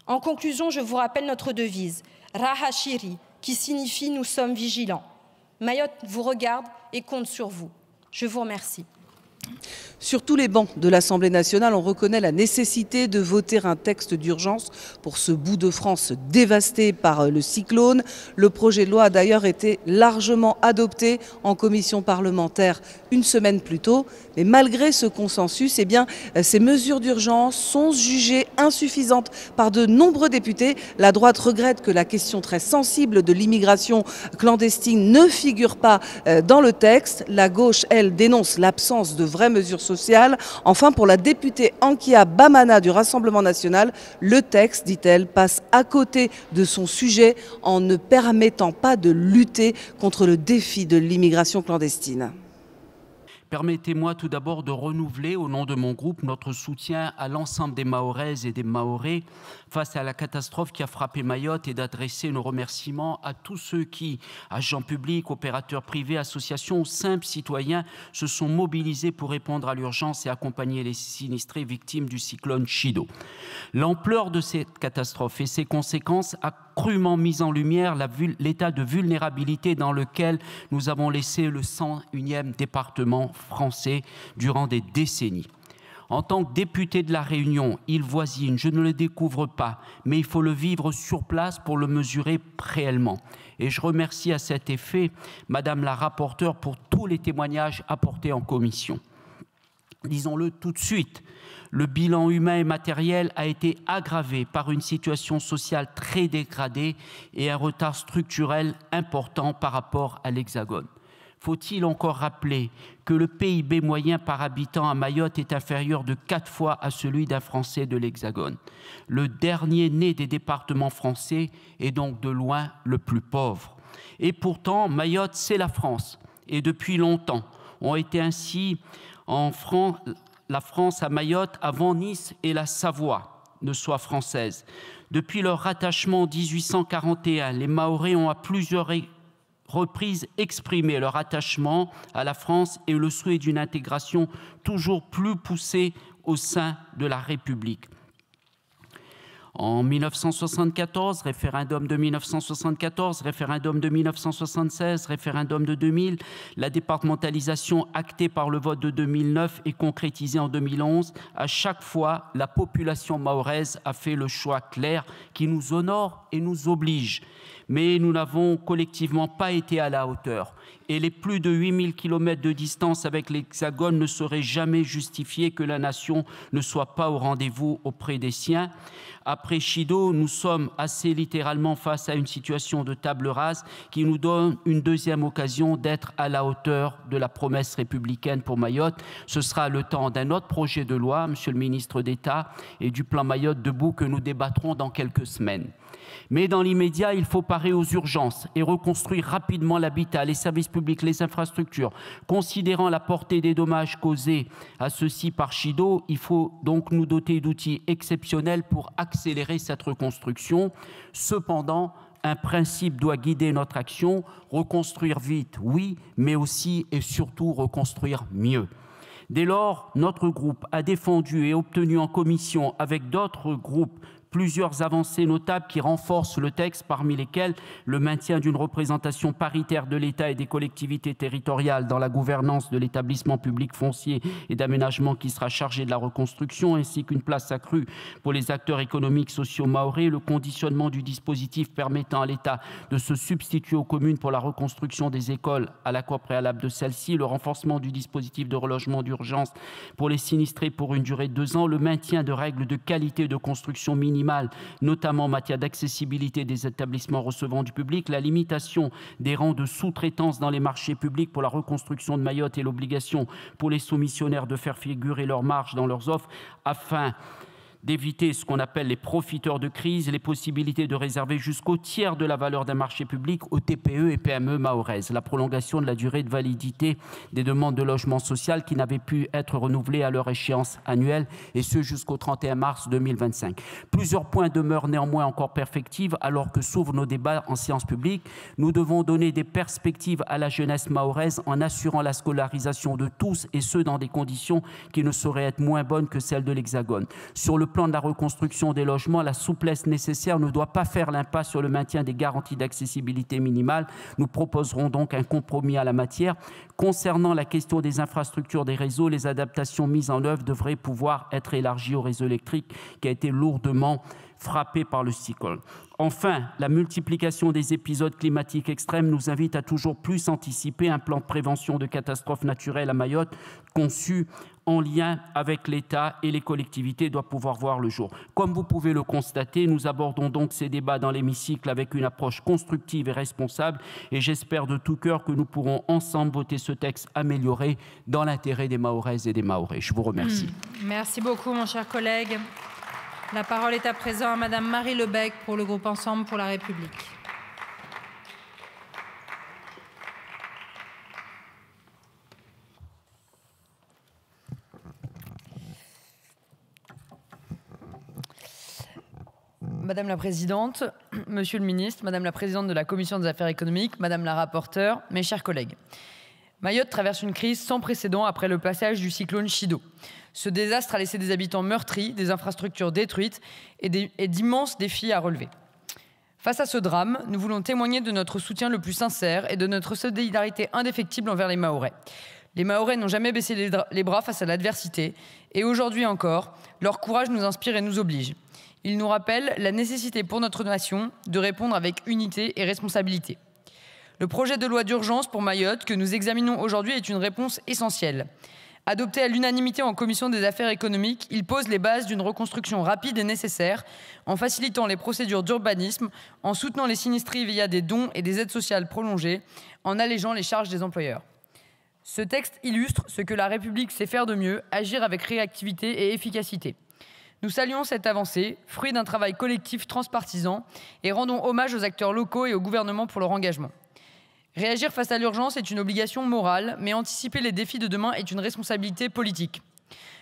En conclusion, je vous rappelle notre devise, Rahashiri, qui signifie « Nous sommes vigilants ». Mayotte vous regarde et compte sur vous. Je vous remercie. Sur tous les bancs de l'Assemblée nationale, on reconnaît la nécessité de voter un texte d'urgence pour ce bout de France dévasté par le cyclone. Le projet de loi a d'ailleurs été largement adopté en commission parlementaire une semaine plus tôt. Mais malgré ce consensus, ces mesures d'urgence sont jugées insuffisantes par de nombreux députés. La droite regrette que la question très sensible de l'immigration clandestine ne figure pas dans le texte. La gauche, elle, dénonce l'absence de vraies mesures sociales. Enfin, pour la députée Ankia Bamana du Rassemblement national, le texte, dit-elle, passe à côté de son sujet en ne permettant pas de lutter contre le défi de l'immigration clandestine. Permettez-moi tout d'abord de renouveler au nom de mon groupe notre soutien à l'ensemble des Mahoraises et des Mahorais face à la catastrophe qui a frappé Mayotte et d'adresser nos remerciements à tous ceux qui, agents publics, opérateurs privés, associations, simples citoyens, se sont mobilisés pour répondre à l'urgence et accompagner les sinistrés victimes du cyclone Chido. L'ampleur de cette catastrophe et ses conséquences a crûment mis en lumière l'état de vulnérabilité dans lequel nous avons laissé le 101e département français durant des décennies. En tant que député de la Réunion, île voisine, je ne le découvre pas, mais il faut le vivre sur place pour le mesurer réellement. Et je remercie à cet effet Madame la rapporteure pour tous les témoignages apportés en commission. Disons-le tout de suite, le bilan humain et matériel a été aggravé par une situation sociale très dégradée et un retard structurel important par rapport à l'Hexagone. Faut-il encore rappeler que le PIB moyen par habitant à Mayotte est inférieur de 4 fois à celui d'un Français de l'Hexagone. Le dernier né des départements français est donc de loin le plus pauvre. Et pourtant, Mayotte, c'est la France. Et depuis longtemps, ont été ainsi la France à Mayotte avant Nice et la Savoie ne soient françaises. Depuis leur rattachement en 1841, les Mahorais ont à plusieurs reprises exprimé leur attachement à la France et le souhait d'une intégration toujours plus poussée au sein de la République. En 1974, référendum de 1974, référendum de 1976, référendum de 2000, la départementalisation actée par le vote de 2009 et concrétisée en 2011, à chaque fois, la population mahoraise a fait le choix clair qui nous honore et nous oblige. Mais nous n'avons collectivement pas été à la hauteur. Et les plus de 8000 km de distance avec l'Hexagone ne sauraient jamais justifier que la nation ne soit pas au rendez-vous auprès des siens. Après Chido, nous sommes assez littéralement face à une situation de table rase qui nous donne une deuxième occasion d'être à la hauteur de la promesse républicaine pour Mayotte. Ce sera le temps d'un autre projet de loi, Monsieur le ministre d'État, et du plan Mayotte debout que nous débattrons dans quelques semaines. Mais dans l'immédiat, il faut parer aux urgences et reconstruire rapidement l'habitat, les services publics, les infrastructures. Considérant la portée des dommages causés à ceux-ci par Chido, il faut donc nous doter d'outils exceptionnels pour accélérer cette reconstruction. Cependant, un principe doit guider notre action, reconstruire vite, oui, mais aussi et surtout reconstruire mieux. Dès lors, notre groupe a défendu et obtenu en commission avec d'autres groupes plusieurs avancées notables qui renforcent le texte, parmi lesquelles le maintien d'une représentation paritaire de l'État et des collectivités territoriales dans la gouvernance de l'établissement public foncier et d'aménagement qui sera chargé de la reconstruction, ainsi qu'une place accrue pour les acteurs économiques sociaux mahorais, le conditionnement du dispositif permettant à l'État de se substituer aux communes pour la reconstruction des écoles à l'accord préalable de celle-ci, le renforcement du dispositif de relogement d'urgence pour les sinistrés pour une durée de 2 ans, le maintien de règles de qualité de construction minimale, notamment en matière d'accessibilité des établissements recevant du public, la limitation des rangs de sous-traitance dans les marchés publics pour la reconstruction de Mayotte et l'obligation pour les soumissionnaires de faire figurer leurs marges dans leurs offres afin d'éviter ce qu'on appelle les profiteurs de crise, les possibilités de réserver jusqu'au tiers de la valeur d'un marché public aux TPE et PME mahoraises, la prolongation de la durée de validité des demandes de logement social qui n'avaient pu être renouvelées à leur échéance annuelle, et ce jusqu'au 31 mars 2025. Plusieurs points demeurent néanmoins encore perfectibles alors que s'ouvrent nos débats en séance publique. Nous devons donner des perspectives à la jeunesse mahoraise en assurant la scolarisation de tous, et ce dans des conditions qui ne sauraient être moins bonnes que celles de l'Hexagone. Sur le plan de la reconstruction des logements, la souplesse nécessaire ne doit pas faire l'impasse sur le maintien des garanties d'accessibilité minimale. Nous proposerons donc un compromis à la matière. Concernant la question des infrastructures des réseaux, les adaptations mises en œuvre devraient pouvoir être élargies au réseau électrique qui a été lourdement frappé par le cyclone. Enfin, la multiplication des épisodes climatiques extrêmes nous invite à toujours plus anticiper un plan de prévention de catastrophes naturelles à Mayotte, conçu en lien avec l'État et les collectivités, doit pouvoir voir le jour. Comme vous pouvez le constater, nous abordons donc ces débats dans l'hémicycle avec une approche constructive et responsable, et j'espère de tout cœur que nous pourrons ensemble voter ce texte amélioré dans l'intérêt des Mahoraises et des Mahorais. Je vous remercie. Merci beaucoup, mon cher collègue. La parole est à présent à Madame Marie Lebec pour le groupe Ensemble pour la République. Madame la Présidente, Monsieur le Ministre, Madame la Présidente de la Commission des Affaires économiques, Madame la Rapporteure, mes chers collègues. Mayotte traverse une crise sans précédent après le passage du cyclone Chido. Ce désastre a laissé des habitants meurtris, des infrastructures détruites et d'immenses défis à relever. Face à ce drame, nous voulons témoigner de notre soutien le plus sincère et de notre solidarité indéfectible envers les Mahorais. Les Mahorais n'ont jamais baissé les bras face à l'adversité, et aujourd'hui encore, leur courage nous inspire et nous oblige. Ils nous rappellent la nécessité pour notre nation de répondre avec unité et responsabilité. Le projet de loi d'urgence pour Mayotte que nous examinons aujourd'hui est une réponse essentielle. Adopté à l'unanimité en commission des affaires économiques, il pose les bases d'une reconstruction rapide et nécessaire en facilitant les procédures d'urbanisme, en soutenant les sinistrés via des dons et des aides sociales prolongées, en allégeant les charges des employeurs. Ce texte illustre ce que la République sait faire de mieux, agir avec réactivité et efficacité. Nous saluons cette avancée, fruit d'un travail collectif transpartisan, et rendons hommage aux acteurs locaux et au gouvernement pour leur engagement. Réagir face à l'urgence est une obligation morale, mais anticiper les défis de demain est une responsabilité politique.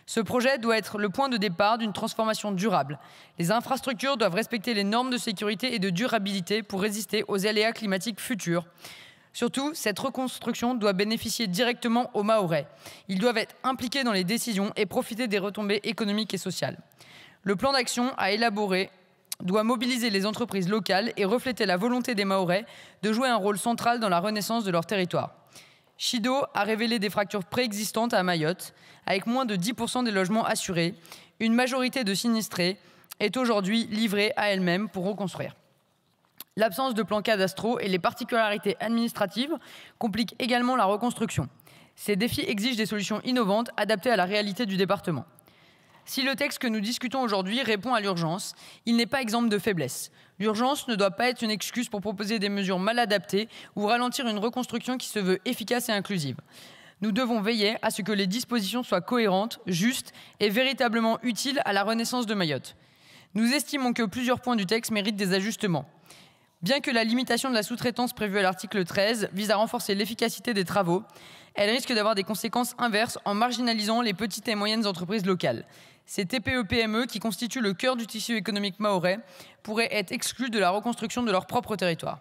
Ce projet doit être le point de départ d'une transformation durable. Les infrastructures doivent respecter les normes de sécurité et de durabilité pour résister aux aléas climatiques futurs. Surtout, cette reconstruction doit bénéficier directement aux Mahorais. Ils doivent être impliqués dans les décisions et profiter des retombées économiques et sociales. Le plan d'action à élaborer doit mobiliser les entreprises locales et refléter la volonté des Mahorais de jouer un rôle central dans la renaissance de leur territoire. Chido a révélé des fractures préexistantes à Mayotte, avec moins de 10% des logements assurés. Une majorité de sinistrés est aujourd'hui livrée à elle-même pour reconstruire. L'absence de plans cadastraux et les particularités administratives compliquent également la reconstruction. Ces défis exigent des solutions innovantes adaptées à la réalité du département. Si le texte que nous discutons aujourd'hui répond à l'urgence, il n'est pas exempt de faiblesses. L'urgence ne doit pas être une excuse pour proposer des mesures mal adaptées ou ralentir une reconstruction qui se veut efficace et inclusive. Nous devons veiller à ce que les dispositions soient cohérentes, justes et véritablement utiles à la renaissance de Mayotte. Nous estimons que plusieurs points du texte méritent des ajustements. Bien que la limitation de la sous-traitance prévue à l'article 13 vise à renforcer l'efficacité des travaux, elle risque d'avoir des conséquences inverses en marginalisant les petites et moyennes entreprises locales. Ces TPE-PME, qui constituent le cœur du tissu économique mahorais, pourraient être exclus de la reconstruction de leur propre territoire.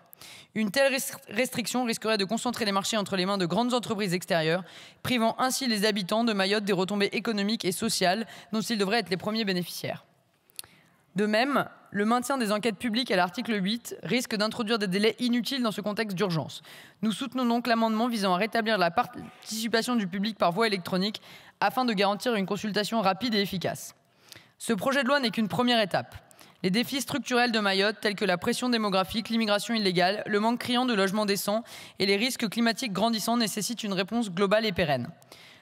Une telle restriction risquerait de concentrer les marchés entre les mains de grandes entreprises extérieures, privant ainsi les habitants de Mayotte des retombées économiques et sociales dont ils devraient être les premiers bénéficiaires. De même, le maintien des enquêtes publiques à l'article 8 risque d'introduire des délais inutiles dans ce contexte d'urgence. Nous soutenons donc l'amendement visant à rétablir la participation du public par voie électronique afin de garantir une consultation rapide et efficace. Ce projet de loi n'est qu'une première étape. Les défis structurels de Mayotte, tels que la pression démographique, l'immigration illégale, le manque criant de logements décents et les risques climatiques grandissants nécessitent une réponse globale et pérenne.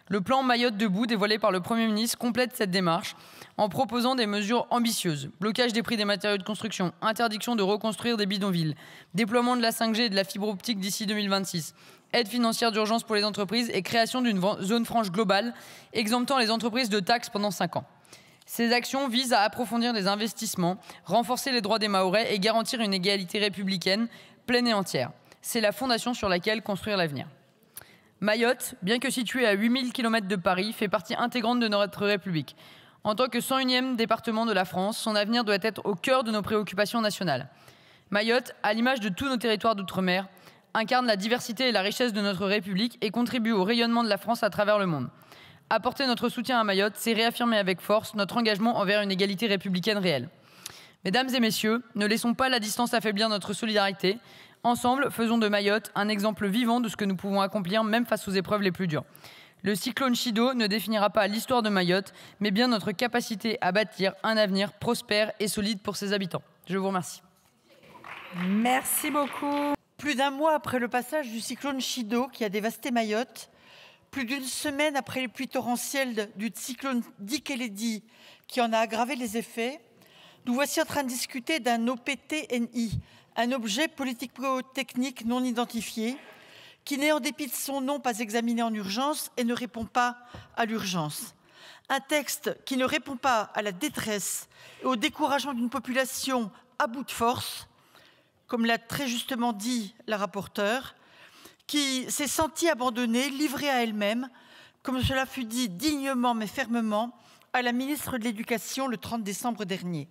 Le plan Mayotte debout dévoilé par le Premier ministre complète cette démarche en proposant des mesures ambitieuses. Blocage des prix des matériaux de construction, interdiction de reconstruire des bidonvilles, déploiement de la 5G et de la fibre optique d'ici 2026, aide financière d'urgence pour les entreprises et création d'une zone franche globale exemptant les entreprises de taxes pendant 5 ans. Ces actions visent à approfondir les investissements, renforcer les droits des Mahorais et garantir une égalité républicaine pleine et entière. C'est la fondation sur laquelle construire l'avenir. Mayotte, bien que située à 8000 km de Paris, fait partie intégrante de notre République. En tant que 101e département de la France, son avenir doit être au cœur de nos préoccupations nationales. Mayotte, à l'image de tous nos territoires d'outre-mer, incarne la diversité et la richesse de notre République et contribue au rayonnement de la France à travers le monde. Apporter notre soutien à Mayotte, c'est réaffirmer avec force notre engagement envers une égalité républicaine réelle. Mesdames et messieurs, ne laissons pas la distance affaiblir notre solidarité. Ensemble, faisons de Mayotte un exemple vivant de ce que nous pouvons accomplir même face aux épreuves les plus dures. Le cyclone Chido ne définira pas l'histoire de Mayotte, mais bien notre capacité à bâtir un avenir prospère et solide pour ses habitants. Je vous remercie. Merci beaucoup. Plus d'un mois après le passage du cyclone Chido qui a dévasté Mayotte, plus d'une semaine après les pluies torrentielles du cyclone Dikeledi qui en a aggravé les effets, nous voici en train de discuter d'un OPTNI, un objet politico-technique non identifié, qui n'est en dépit de son nom pas examiné en urgence et ne répond pas à l'urgence. Un texte qui ne répond pas à la détresse et au découragement d'une population à bout de force, comme l'a très justement dit la rapporteure, qui s'est sentie abandonnée, livrée à elle-même, comme cela fut dit dignement mais fermement à la ministre de l'Éducation le 30 décembre dernier.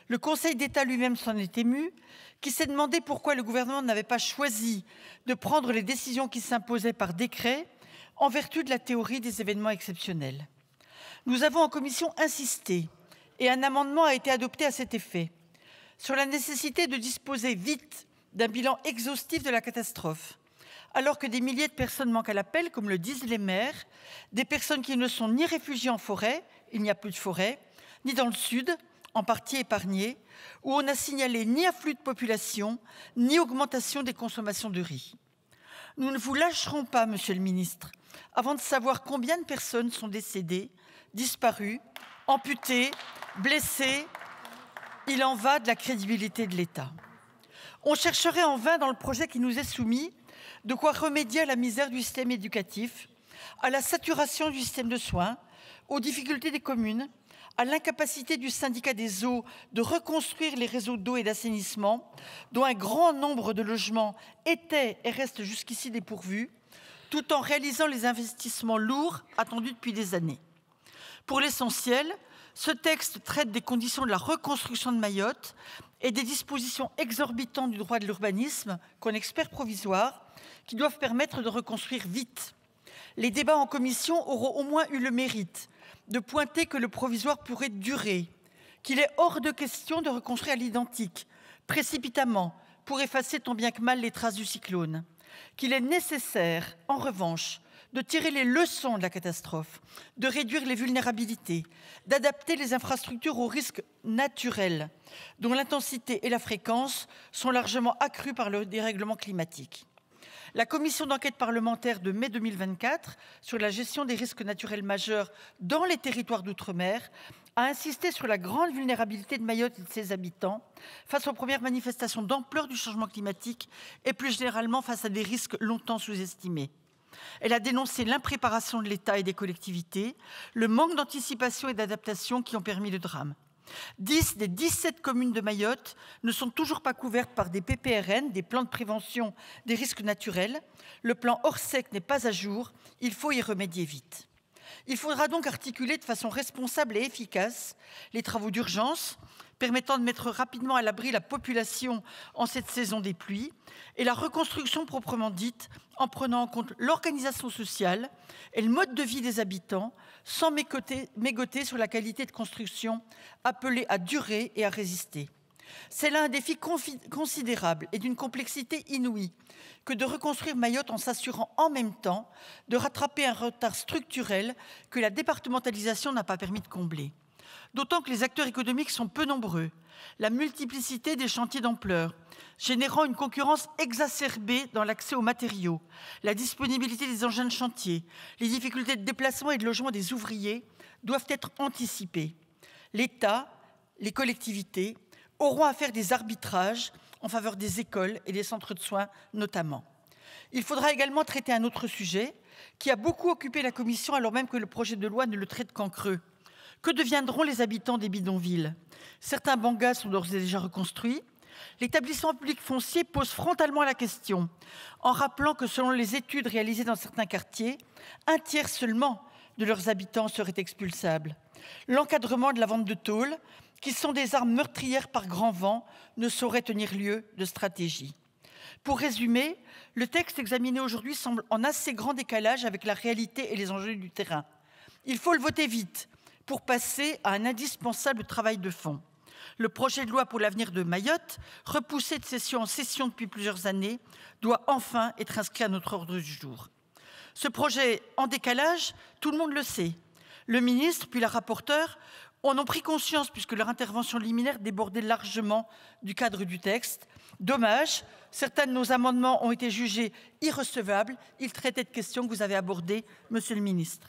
Le Conseil d'État lui-même s'en est ému, qui s'est demandé pourquoi le gouvernement n'avait pas choisi de prendre les décisions qui s'imposaient par décret en vertu de la théorie des événements exceptionnels. Nous avons en commission insisté, et un amendement a été adopté à cet effet, sur la nécessité de disposer vite d'un bilan exhaustif de la catastrophe, alors que des milliers de personnes manquent à l'appel, comme le disent les maires, des personnes qui ne sont ni réfugiées en forêt, il n'y a plus de forêt, ni dans le sud, en partie épargnées, où on n'a signalé ni afflux de population, ni augmentation des consommations de riz. Nous ne vous lâcherons pas, Monsieur le Ministre, avant de savoir combien de personnes sont décédées, disparues, amputées, blessées. Il en va de la crédibilité de l'État. On chercherait en vain dans le projet qui nous est soumis de quoi remédier à la misère du système éducatif, à la saturation du système de soins, aux difficultés des communes, à l'incapacité du syndicat des eaux de reconstruire les réseaux d'eau et d'assainissement, dont un grand nombre de logements étaient et restent jusqu'ici dépourvus, tout en réalisant les investissements lourds attendus depuis des années. Pour l'essentiel, ce texte traite des conditions de la reconstruction de Mayotte et des dispositions exorbitantes du droit de l'urbanisme qu'on espère provisoires, qui doivent permettre de reconstruire vite. Les débats en commission auront au moins eu le mérite de pointer que le provisoire pourrait durer, qu'il est hors de question de reconstruire à l'identique, précipitamment, pour effacer tant bien que mal les traces du cyclone, qu'il est nécessaire, en revanche, de tirer les leçons de la catastrophe, de réduire les vulnérabilités, d'adapter les infrastructures aux risques naturels, dont l'intensité et la fréquence sont largement accrues par le dérèglement climatique. La commission d'enquête parlementaire de mai 2024 sur la gestion des risques naturels majeurs dans les territoires d'outre-mer a insisté sur la grande vulnérabilité de Mayotte et de ses habitants face aux premières manifestations d'ampleur du changement climatique et plus généralement face à des risques longtemps sous-estimés. Elle a dénoncé l'impréparation de l'État et des collectivités, le manque d'anticipation et d'adaptation qui ont permis le drame. 10 des 17 communes de Mayotte ne sont toujours pas couvertes par des PPRN, des plans de prévention des risques naturels. Le plan Orsec n'est pas à jour, il faut y remédier vite. Il faudra donc articuler de façon responsable et efficace les travaux d'urgence permettant de mettre rapidement à l'abri la population en cette saison des pluies et la reconstruction proprement dite en prenant en compte l'organisation sociale et le mode de vie des habitants sans mégoter sur la qualité de construction appelée à durer et à résister. C'est là un défi considérable et d'une complexité inouïe que de reconstruire Mayotte en s'assurant en même temps de rattraper un retard structurel que la départementalisation n'a pas permis de combler. D'autant que les acteurs économiques sont peu nombreux, la multiplicité des chantiers d'ampleur, générant une concurrence exacerbée dans l'accès aux matériaux, la disponibilité des engins de chantier, les difficultés de déplacement et de logement des ouvriers doivent être anticipées. L'État, les collectivités auront à faire des arbitrages en faveur des écoles et des centres de soins notamment. Il faudra également traiter un autre sujet qui a beaucoup occupé la Commission alors même que le projet de loi ne le traite qu'en creux. Que deviendront les habitants des bidonvilles? Certains bangas sont d'ores et déjà reconstruits. L'établissement public foncier pose frontalement la question en rappelant que selon les études réalisées dans certains quartiers, un tiers seulement de leurs habitants seraient expulsables. L'encadrement de la vente de tôles, qui sont des armes meurtrières par grand vent, ne saurait tenir lieu de stratégie. Pour résumer, le texte examiné aujourd'hui semble en assez grand décalage avec la réalité et les enjeux du terrain. Il faut le voter vite pour passer à un indispensable travail de fond. Le projet de loi pour l'avenir de Mayotte, repoussé de session en session depuis plusieurs années, doit enfin être inscrit à notre ordre du jour. Ce projet en décalage, tout le monde le sait. Le ministre, puis la rapporteure, en ont pris conscience puisque leur intervention liminaire débordait largement du cadre du texte. Dommage, certains de nos amendements ont été jugés irrecevables. Ils traitaient de questions que vous avez abordées, Monsieur le ministre.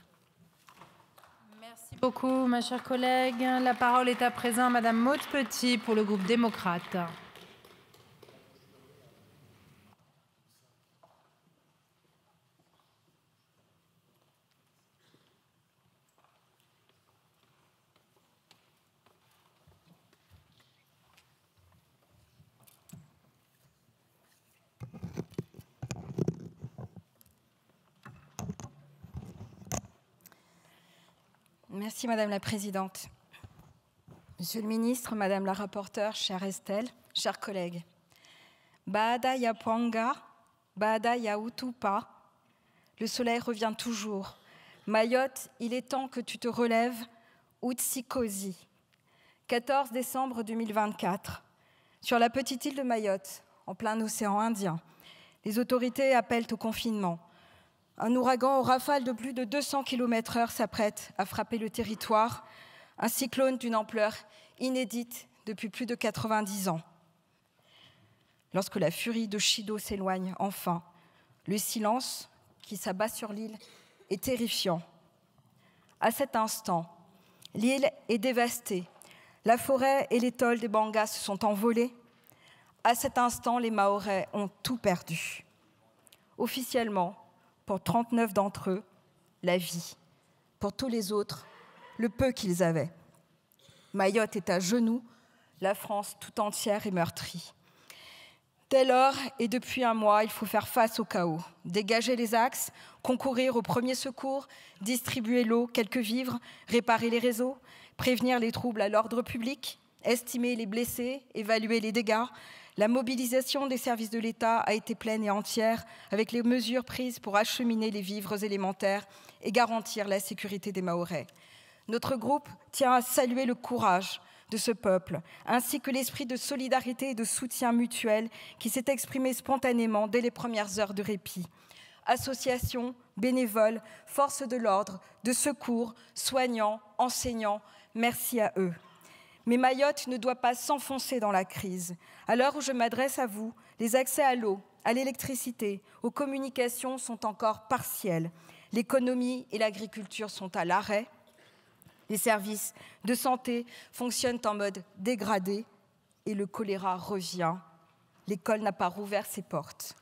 Merci beaucoup, ma chère collègue. La parole est à présent à Madame Maud Petit pour le groupe démocrate. Merci Madame la Présidente. Monsieur le Ministre, Madame la rapporteure, chère Estelle, chers collègues. Baada ya Pwanga, Baada ya Utupa, le soleil revient toujours. Mayotte, il est temps que tu te relèves, Utsikosi. 14 décembre 2024, sur la petite île de Mayotte, en plein océan Indien, les autorités appellent au confinement. Un ouragan aux rafales de plus de 200 km/h s'apprête à frapper le territoire, un cyclone d'une ampleur inédite depuis plus de 90 ans. Lorsque la furie de Chido s'éloigne enfin, le silence qui s'abat sur l'île est terrifiant. À cet instant, l'île est dévastée, la forêt et les tôles des bangas se sont envolés. À cet instant, les Mahorais ont tout perdu. Officiellement, pour 39 d'entre eux, la vie. Pour tous les autres, le peu qu'ils avaient. Mayotte est à genoux, la France tout entière est meurtrie. Dès lors, et depuis un mois, il faut faire face au chaos, dégager les axes, concourir aux premiers secours, distribuer l'eau, quelques vivres, réparer les réseaux, prévenir les troubles à l'ordre public, estimer les blessés, évaluer les dégâts. La mobilisation des services de l'État a été pleine et entière avec les mesures prises pour acheminer les vivres élémentaires et garantir la sécurité des Mahorais. Notre groupe tient à saluer le courage de ce peuple, ainsi que l'esprit de solidarité et de soutien mutuel qui s'est exprimé spontanément dès les premières heures de répit. Associations, bénévoles, forces de l'ordre, de secours, soignants, enseignants, merci à eux. Mais Mayotte ne doit pas s'enfoncer dans la crise. À l'heure où je m'adresse à vous, les accès à l'eau, à l'électricité, aux communications sont encore partiels. L'économie et l'agriculture sont à l'arrêt. Les services de santé fonctionnent en mode dégradé et le choléra revient. L'école n'a pas rouvert ses portes.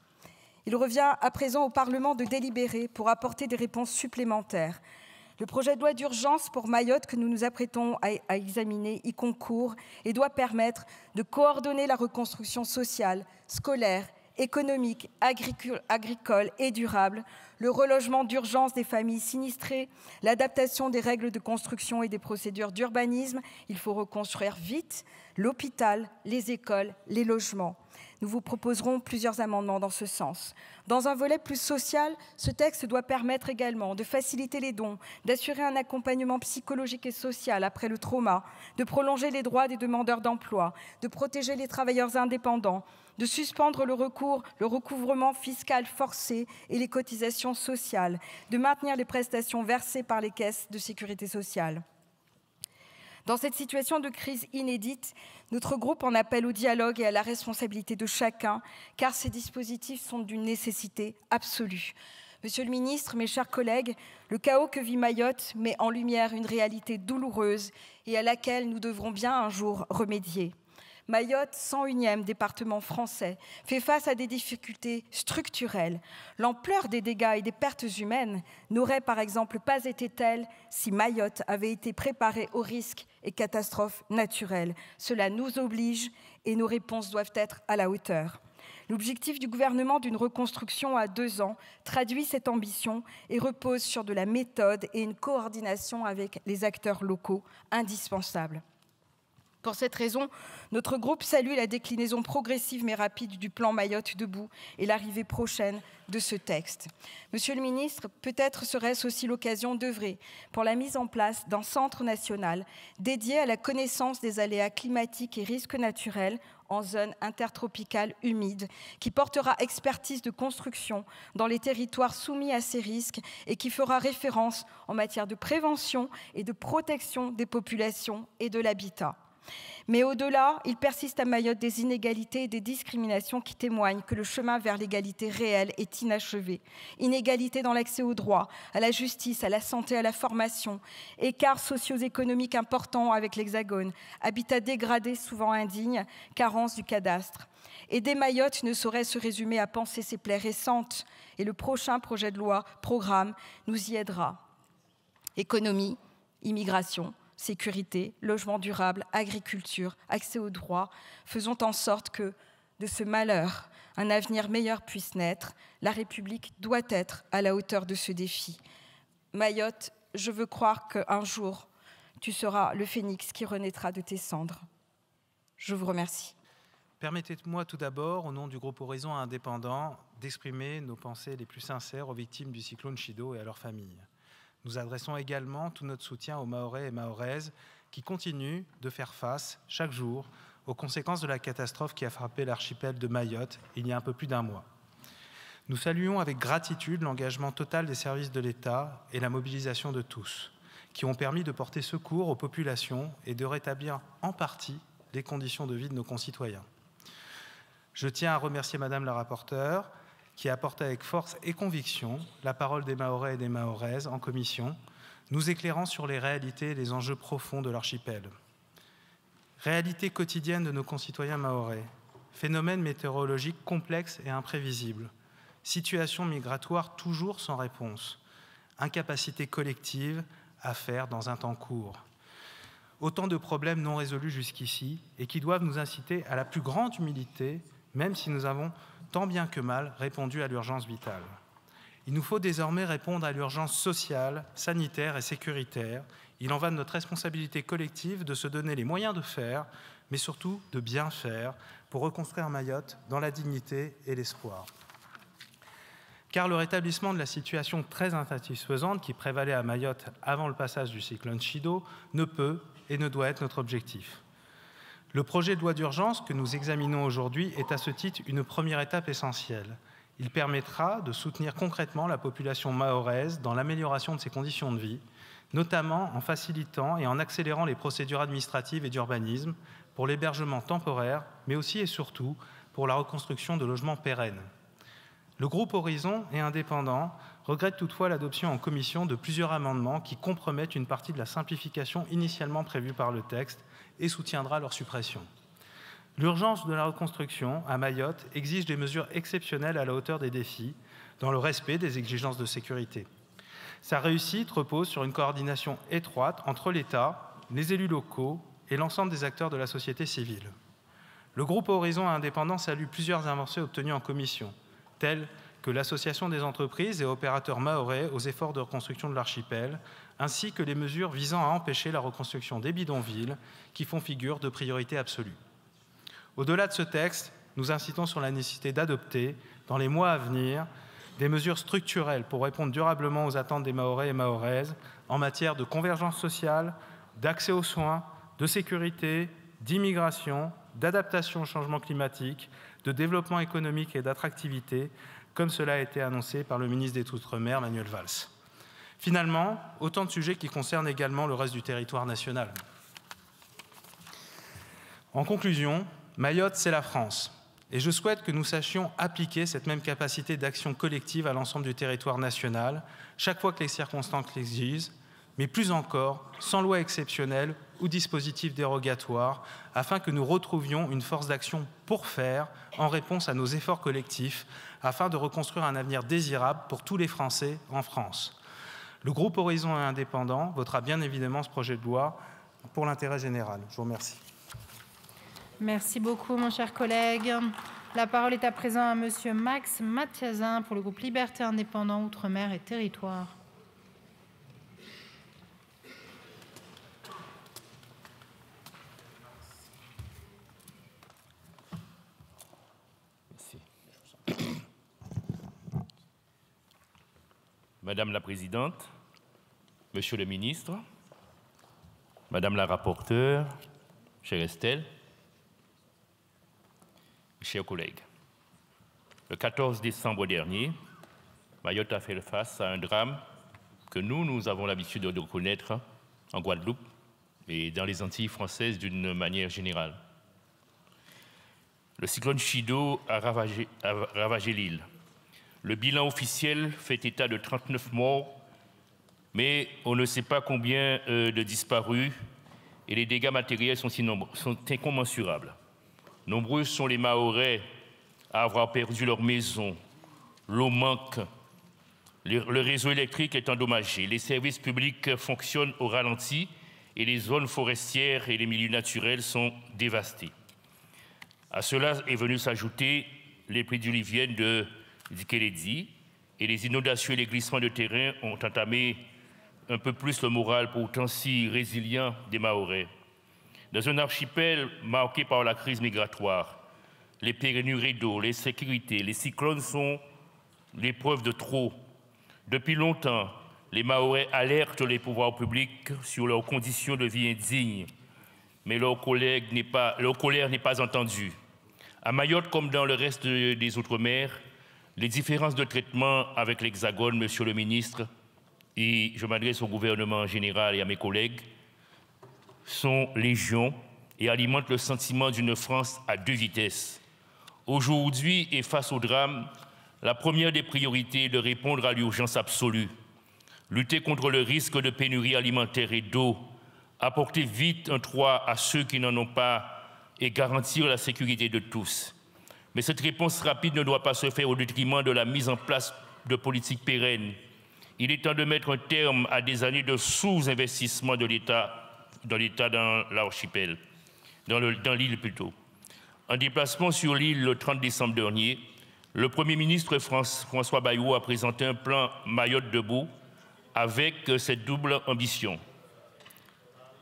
Il revient à présent au Parlement de délibérer pour apporter des réponses supplémentaires. Le projet de loi d'urgence pour Mayotte que nous nous apprêtons à examiner y concourt et doit permettre de coordonner la reconstruction sociale, scolaire, économique, agricole et durable, le relogement d'urgence des familles sinistrées, l'adaptation des règles de construction et des procédures d'urbanisme. Il faut reconstruire vite l'hôpital, les écoles, les logements. Nous vous proposerons plusieurs amendements dans ce sens. Dans un volet plus social, ce texte doit permettre également de faciliter les dons, d'assurer un accompagnement psychologique et social après le trauma, de prolonger les droits des demandeurs d'emploi, de protéger les travailleurs indépendants, de suspendre le recouvrement fiscal forcé et les cotisations sociales, de maintenir les prestations versées par les caisses de sécurité sociale. Dans cette situation de crise inédite, notre groupe en appelle au dialogue et à la responsabilité de chacun, car ces dispositifs sont d'une nécessité absolue. Monsieur le ministre, mes chers collègues, le chaos que vit Mayotte met en lumière une réalité douloureuse et à laquelle nous devrons bien un jour remédier. Mayotte, 101e département français, fait face à des difficultés structurelles. L'ampleur des dégâts et des pertes humaines n'aurait par exemple pas été telle si Mayotte avait été préparée aux risques et catastrophes naturelles. Cela nous oblige et nos réponses doivent être à la hauteur. L'objectif du gouvernement d'une reconstruction à 2 ans traduit cette ambition et repose sur de la méthode et une coordination avec les acteurs locaux indispensables. Pour cette raison, notre groupe salue la déclinaison progressive mais rapide du plan Mayotte debout et l'arrivée prochaine de ce texte. Monsieur le ministre, peut-être serait-ce aussi l'occasion d'œuvrer pour la mise en place d'un centre national dédié à la connaissance des aléas climatiques et risques naturels en zone intertropicale humide, qui portera expertise de construction dans les territoires soumis à ces risques et qui fera référence en matière de prévention et de protection des populations et de l'habitat. Mais au-delà, il persiste à Mayotte des inégalités et des discriminations qui témoignent que le chemin vers l'égalité réelle est inachevé. Inégalités dans l'accès aux droits, à la justice, à la santé, à la formation, écarts socio-économiques importants avec l'Hexagone, habitat dégradé souvent indigne, carence du cadastre. Aider Mayotte ne saurait se résumer à panser ses plaies récentes et le prochain projet de loi, programme, nous y aidera. Économie, immigration, sécurité, logement durable, agriculture, accès aux droits, faisons en sorte que de ce malheur, un avenir meilleur puisse naître. La République doit être à la hauteur de ce défi. Mayotte, je veux croire qu'un jour, tu seras le phénix qui renaîtra de tes cendres. Je vous remercie. Permettez-moi tout d'abord, au nom du groupe Horizon Indépendant, d'exprimer nos pensées les plus sincères aux victimes du cyclone Chido et à leurs familles. Nous adressons également tout notre soutien aux Mahorais et Mahoraises qui continuent de faire face chaque jour aux conséquences de la catastrophe qui a frappé l'archipel de Mayotte il y a un peu plus d'1 mois. Nous saluons avec gratitude l'engagement total des services de l'État et la mobilisation de tous, qui ont permis de porter secours aux populations et de rétablir en partie les conditions de vie de nos concitoyens. Je tiens à remercier Madame la rapporteure, qui apporte avec force et conviction la parole des Mahorais et des Mahoraises en commission, nous éclairant sur les réalités et les enjeux profonds de l'archipel. Réalité quotidienne de nos concitoyens mahorais, phénomènes météorologiques complexes et imprévisibles, situation migratoire toujours sans réponse, incapacité collective à faire dans un temps court. Autant de problèmes non résolus jusqu'ici et qui doivent nous inciter à la plus grande humilité, même si nous avons tant bien que mal répondu à l'urgence vitale. Il nous faut désormais répondre à l'urgence sociale, sanitaire et sécuritaire. Il en va de notre responsabilité collective de se donner les moyens de faire, mais surtout de bien faire, pour reconstruire Mayotte dans la dignité et l'espoir. Car le rétablissement de la situation très insatisfaisante qui prévalait à Mayotte avant le passage du cyclone Chido ne peut et ne doit être notre objectif. Le projet de loi d'urgence que nous examinons aujourd'hui est à ce titre une première étape essentielle. Il permettra de soutenir concrètement la population mahoraise dans l'amélioration de ses conditions de vie, notamment en facilitant et en accélérant les procédures administratives et d'urbanisme pour l'hébergement temporaire, mais aussi et surtout pour la reconstruction de logements pérennes. Le groupe Horizon et Indépendant regrette toutefois l'adoption en commission de plusieurs amendements qui compromettent une partie de la simplification initialement prévue par le texte et soutiendra leur suppression. L'urgence de la reconstruction à Mayotte exige des mesures exceptionnelles à la hauteur des défis, dans le respect des exigences de sécurité. Sa réussite repose sur une coordination étroite entre l'État, les élus locaux et l'ensemble des acteurs de la société civile. Le groupe Horizon Indépendant salue plusieurs avancées obtenues en commission, telles que l'association des entreprises et opérateurs mahorais aux efforts de reconstruction de l'archipel, ainsi que les mesures visant à empêcher la reconstruction des bidonvilles qui font figure de priorité absolue. Au-delà de ce texte, nous incitons sur la nécessité d'adopter, dans les mois à venir, des mesures structurelles pour répondre durablement aux attentes des Mahorais et Mahoraises en matière de convergence sociale, d'accès aux soins, de sécurité, d'immigration, d'adaptation au changement climatique, de développement économique et d'attractivité, comme cela a été annoncé par le ministre des Outre-mer, Manuel Valls. Finalement, autant de sujets qui concernent également le reste du territoire national. En conclusion, Mayotte, c'est la France. Et je souhaite que nous sachions appliquer cette même capacité d'action collective à l'ensemble du territoire national, chaque fois que les circonstances l'exigent, mais plus encore, sans loi exceptionnelle ou dispositif dérogatoire, afin que nous retrouvions une force d'action pour faire, en réponse à nos efforts collectifs, afin de reconstruire un avenir désirable pour tous les Français en France. Le groupe Horizon Indépendant votera bien évidemment ce projet de loi pour l'intérêt général. Je vous remercie. Merci beaucoup, mon cher collègue. La parole est à présent à monsieur Max Mathiazin pour le groupe Liberté Indépendant Outre-mer et Territoires. Madame la Présidente, Monsieur le Ministre, Madame la rapporteure, chère Estelle, chers collègues, le 14 décembre dernier, Mayotte a fait face à un drame que nous avons l'habitude de reconnaître en Guadeloupe et dans les Antilles françaises d'une manière générale. Le cyclone Chido a ravagé l'île. Le bilan officiel fait état de 39 morts, mais on ne sait pas combien de disparus et les dégâts matériels sont incommensurables. Nombreux sont les Mahorais à avoir perdu leur maison. L'eau manque, le réseau électrique est endommagé, les services publics fonctionnent au ralenti et les zones forestières et les milieux naturels sont dévastés. À cela est venu s'ajouter les pluies diluviennes de Dikeledi et les inondations et les glissements de terrain ont entamé un peu plus le moral pourtant si résilient des Mahorais. Dans un archipel marqué par la crise migratoire, les pénuries d'eau, les sécurités, les cyclones sont l'épreuve de trop. Depuis longtemps, les Mahorais alertent les pouvoirs publics sur leurs conditions de vie indignes, mais leur colère n'est pas entendue. À Mayotte, comme dans le reste des Outre-mer, les différences de traitement avec l'Hexagone, Monsieur le Ministre, et je m'adresse au gouvernement en général et à mes collègues, sont légion et alimentent le sentiment d'une France à deux vitesses. Aujourd'hui et face au drame, la première des priorités est de répondre à l'urgence absolue, lutter contre le risque de pénurie alimentaire et d'eau, apporter vite un toit à ceux qui n'en ont pas et garantir la sécurité de tous. Mais cette réponse rapide ne doit pas se faire au détriment de la mise en place de politiques pérennes. Il est temps de mettre un terme à des années de sous-investissement de l'État dans l'archipel, dans l'île plutôt. En déplacement sur l'île le 30 décembre dernier, le Premier ministre François Bayrou a présenté un plan Mayotte debout avec cette double ambition.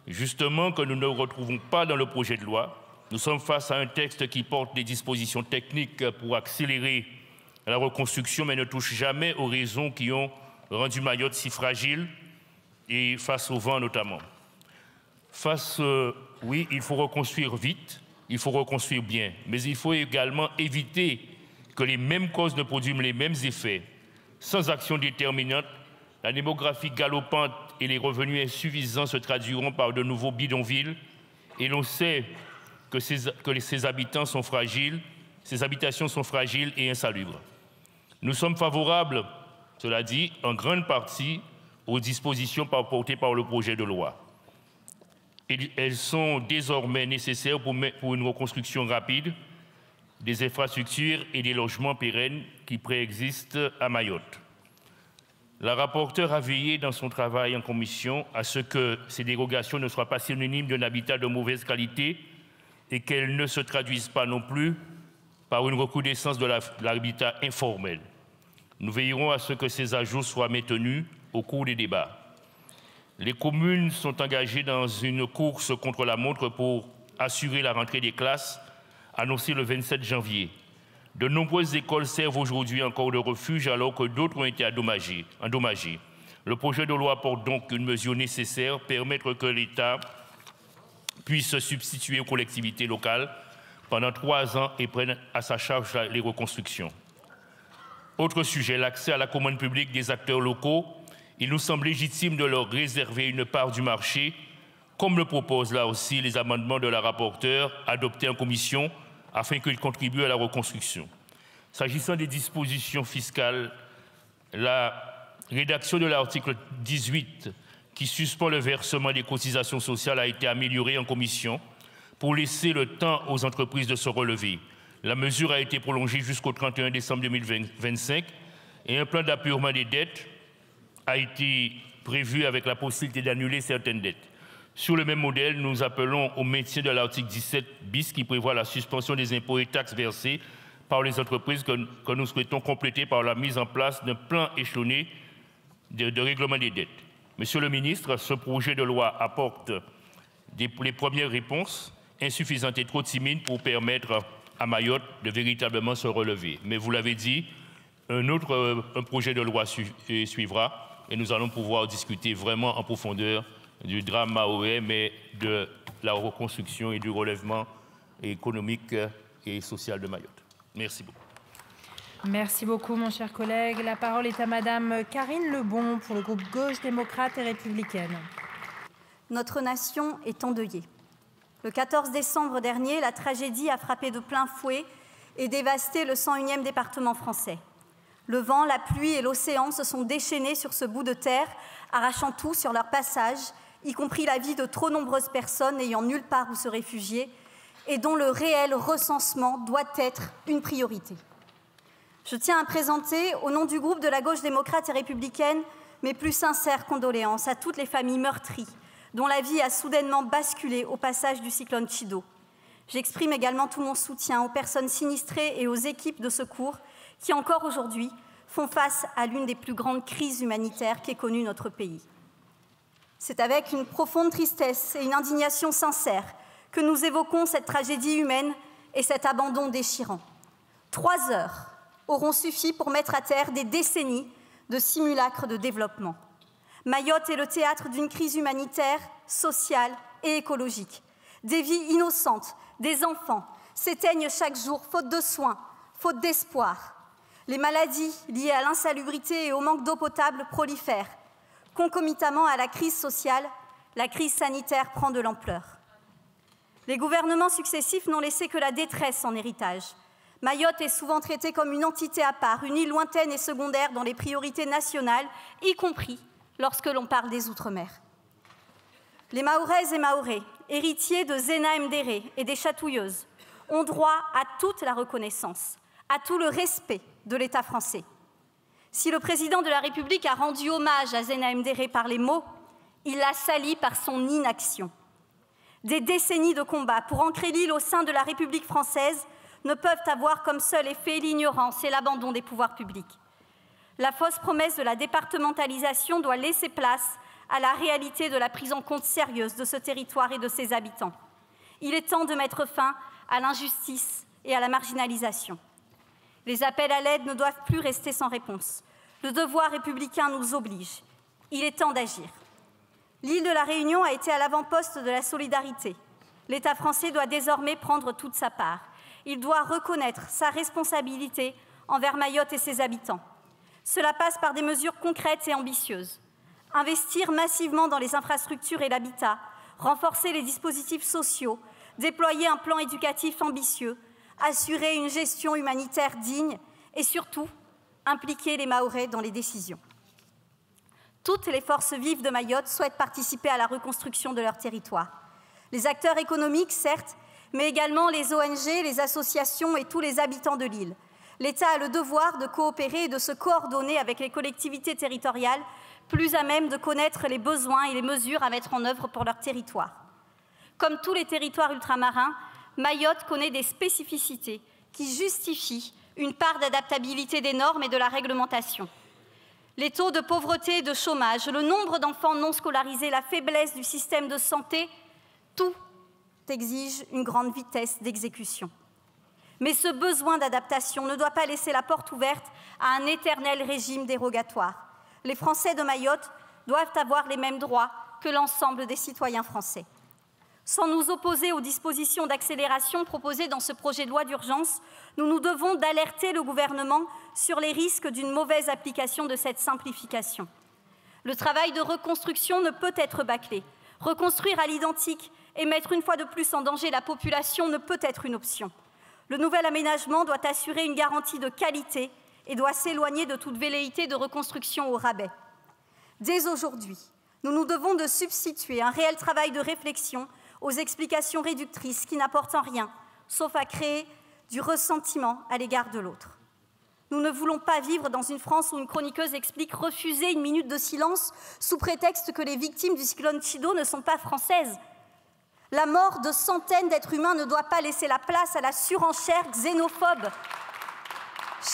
Justement, que nous ne retrouvons pas dans le projet de loi, nous sommes face à un texte qui porte des dispositions techniques pour accélérer la reconstruction, mais ne touche jamais aux raisons qui ont rendu Mayotte si fragile, et face au vent notamment. Oui, il faut reconstruire vite, il faut reconstruire bien, mais il faut également éviter que les mêmes causes ne produisent les mêmes effets. Sans action déterminante, la démographie galopante et les revenus insuffisants se traduiront par de nouveaux bidonvilles, et l'on sait que ces habitations sont fragiles et insalubres. Nous sommes favorables, cela dit, en grande partie aux dispositions portées par le projet de loi. Elles sont désormais nécessaires pour une reconstruction rapide des infrastructures et des logements pérennes qui préexistent à Mayotte. La rapporteure a veillé dans son travail en commission à ce que ces dérogations ne soient pas synonymes d'un habitat de mauvaise qualité et qu'elles ne se traduisent pas non plus par une recrudescence de l'habitat informel. Nous veillerons à ce que ces ajouts soient maintenus au cours des débats. Les communes sont engagées dans une course contre la montre pour assurer la rentrée des classes, annoncée le 27 janvier. De nombreuses écoles servent aujourd'hui encore de refuge alors que d'autres ont été endommagées. Le projet de loi apporte donc une mesure nécessaire, permettre que l'État puisse se substituer aux collectivités locales pendant 3 ans et prenne à sa charge les reconstructions. Autre sujet, l'accès à la commande publique des acteurs locaux. Il nous semble légitime de leur réserver une part du marché, comme le proposent là aussi les amendements de la rapporteure adoptés en commission, afin qu'ils contribuent à la reconstruction. S'agissant des dispositions fiscales, la rédaction de l'article 18 qui suspend le versement des cotisations sociales a été améliorée en commission pour laisser le temps aux entreprises de se relever. La mesure a été prolongée jusqu'au 31 décembre 2025 et un plan d'appurement des dettes a été prévu avec la possibilité d'annuler certaines dettes. Sur le même modèle, nous appelons au maintien de l'article 17 bis qui prévoit la suspension des impôts et taxes versés par les entreprises que nous souhaitons compléter par la mise en place d'un plan échelonné de règlement des dettes. Monsieur le ministre, ce projet de loi apporte les premières réponses insuffisantes et trop timides pour permettre à Mayotte de véritablement se relever. Mais vous l'avez dit, un projet de loi suivra et nous allons pouvoir discuter vraiment en profondeur du drame mahorais, mais de la reconstruction et du relèvement économique et social de Mayotte. Merci beaucoup. Merci beaucoup, mon cher collègue. La parole est à Madame Karine Lebon pour le groupe Gauche démocrate et républicaine. Notre nation est endeuillée. Le 14 décembre dernier, la tragédie a frappé de plein fouet et dévasté le 101e département français. Le vent, la pluie et l'océan se sont déchaînés sur ce bout de terre, arrachant tout sur leur passage, y compris la vie de trop nombreuses personnes n'ayant nulle part où se réfugier et dont le réel recensement doit être une priorité. Je tiens à présenter, au nom du groupe de la Gauche démocrate et républicaine, mes plus sincères condoléances à toutes les familles meurtries, dont la vie a soudainement basculé au passage du cyclone Chido. J'exprime également tout mon soutien aux personnes sinistrées et aux équipes de secours qui, encore aujourd'hui, font face à l'une des plus grandes crises humanitaires qu'ait connue notre pays. C'est avec une profonde tristesse et une indignation sincère que nous évoquons cette tragédie humaine et cet abandon déchirant. 3 heures auront suffi pour mettre à terre des décennies de simulacres de développement. Mayotte est le théâtre d'une crise humanitaire, sociale et écologique. Des vies innocentes, des enfants, s'éteignent chaque jour faute de soins, faute d'espoir. Les maladies liées à l'insalubrité et au manque d'eau potable prolifèrent. Concomitamment à la crise sociale, la crise sanitaire prend de l'ampleur. Les gouvernements successifs n'ont laissé que la détresse en héritage. Mayotte est souvent traitée comme une entité à part, une île lointaine et secondaire dans les priorités nationales, y compris lorsque l'on parle des Outre-mer. Les Mahoraises et Mahorais, héritiers de Zéna Mdéré et des Chatouilleuses, ont droit à toute la reconnaissance, à tout le respect de l'État français. Si le président de la République a rendu hommage à Zéna Mdéré par les mots, il l'a sali par son inaction. Des décennies de combats pour ancrer l'île au sein de la République française ne peuvent avoir comme seul effet l'ignorance et l'abandon des pouvoirs publics. La fausse promesse de la départementalisation doit laisser place à la réalité de la prise en compte sérieuse de ce territoire et de ses habitants. Il est temps de mettre fin à l'injustice et à la marginalisation. Les appels à l'aide ne doivent plus rester sans réponse. Le devoir républicain nous oblige. Il est temps d'agir. L'île de la Réunion a été à l'avant-poste de la solidarité. L'État français doit désormais prendre toute sa part. Il doit reconnaître sa responsabilité envers Mayotte et ses habitants. Cela passe par des mesures concrètes et ambitieuses. Investir massivement dans les infrastructures et l'habitat, renforcer les dispositifs sociaux, déployer un plan éducatif ambitieux, assurer une gestion humanitaire digne et surtout impliquer les Mahorais dans les décisions. Toutes les forces vives de Mayotte souhaitent participer à la reconstruction de leur territoire. Les acteurs économiques, certes, mais également les ONG, les associations et tous les habitants de l'île. L'État a le devoir de coopérer et de se coordonner avec les collectivités territoriales, plus à même de connaître les besoins et les mesures à mettre en œuvre pour leur territoire. Comme tous les territoires ultramarins, Mayotte connaît des spécificités qui justifient une part d'adaptabilité des normes et de la réglementation. Les taux de pauvreté et de chômage, le nombre d'enfants non scolarisés, la faiblesse du système de santé, tout exige une grande vitesse d'exécution. Mais ce besoin d'adaptation ne doit pas laisser la porte ouverte à un éternel régime dérogatoire. Les Français de Mayotte doivent avoir les mêmes droits que l'ensemble des citoyens français. Sans nous opposer aux dispositions d'accélération proposées dans ce projet de loi d'urgence, nous nous devons d'alerter le gouvernement sur les risques d'une mauvaise application de cette simplification. Le travail de reconstruction ne peut être bâclé. Reconstruire à l'identique et mettre une fois de plus en danger la population ne peut être une option. Le nouvel aménagement doit assurer une garantie de qualité et doit s'éloigner de toute velléité de reconstruction au rabais. Dès aujourd'hui, nous nous devons de substituer un réel travail de réflexion aux explications réductrices qui n'apportent rien, sauf à créer du ressentiment à l'égard de l'autre. Nous ne voulons pas vivre dans une France où une chroniqueuse explique refuser une minute de silence sous prétexte que les victimes du cyclone Chido ne sont pas françaises. La mort de centaines d'êtres humains ne doit pas laisser la place à la surenchère xénophobe.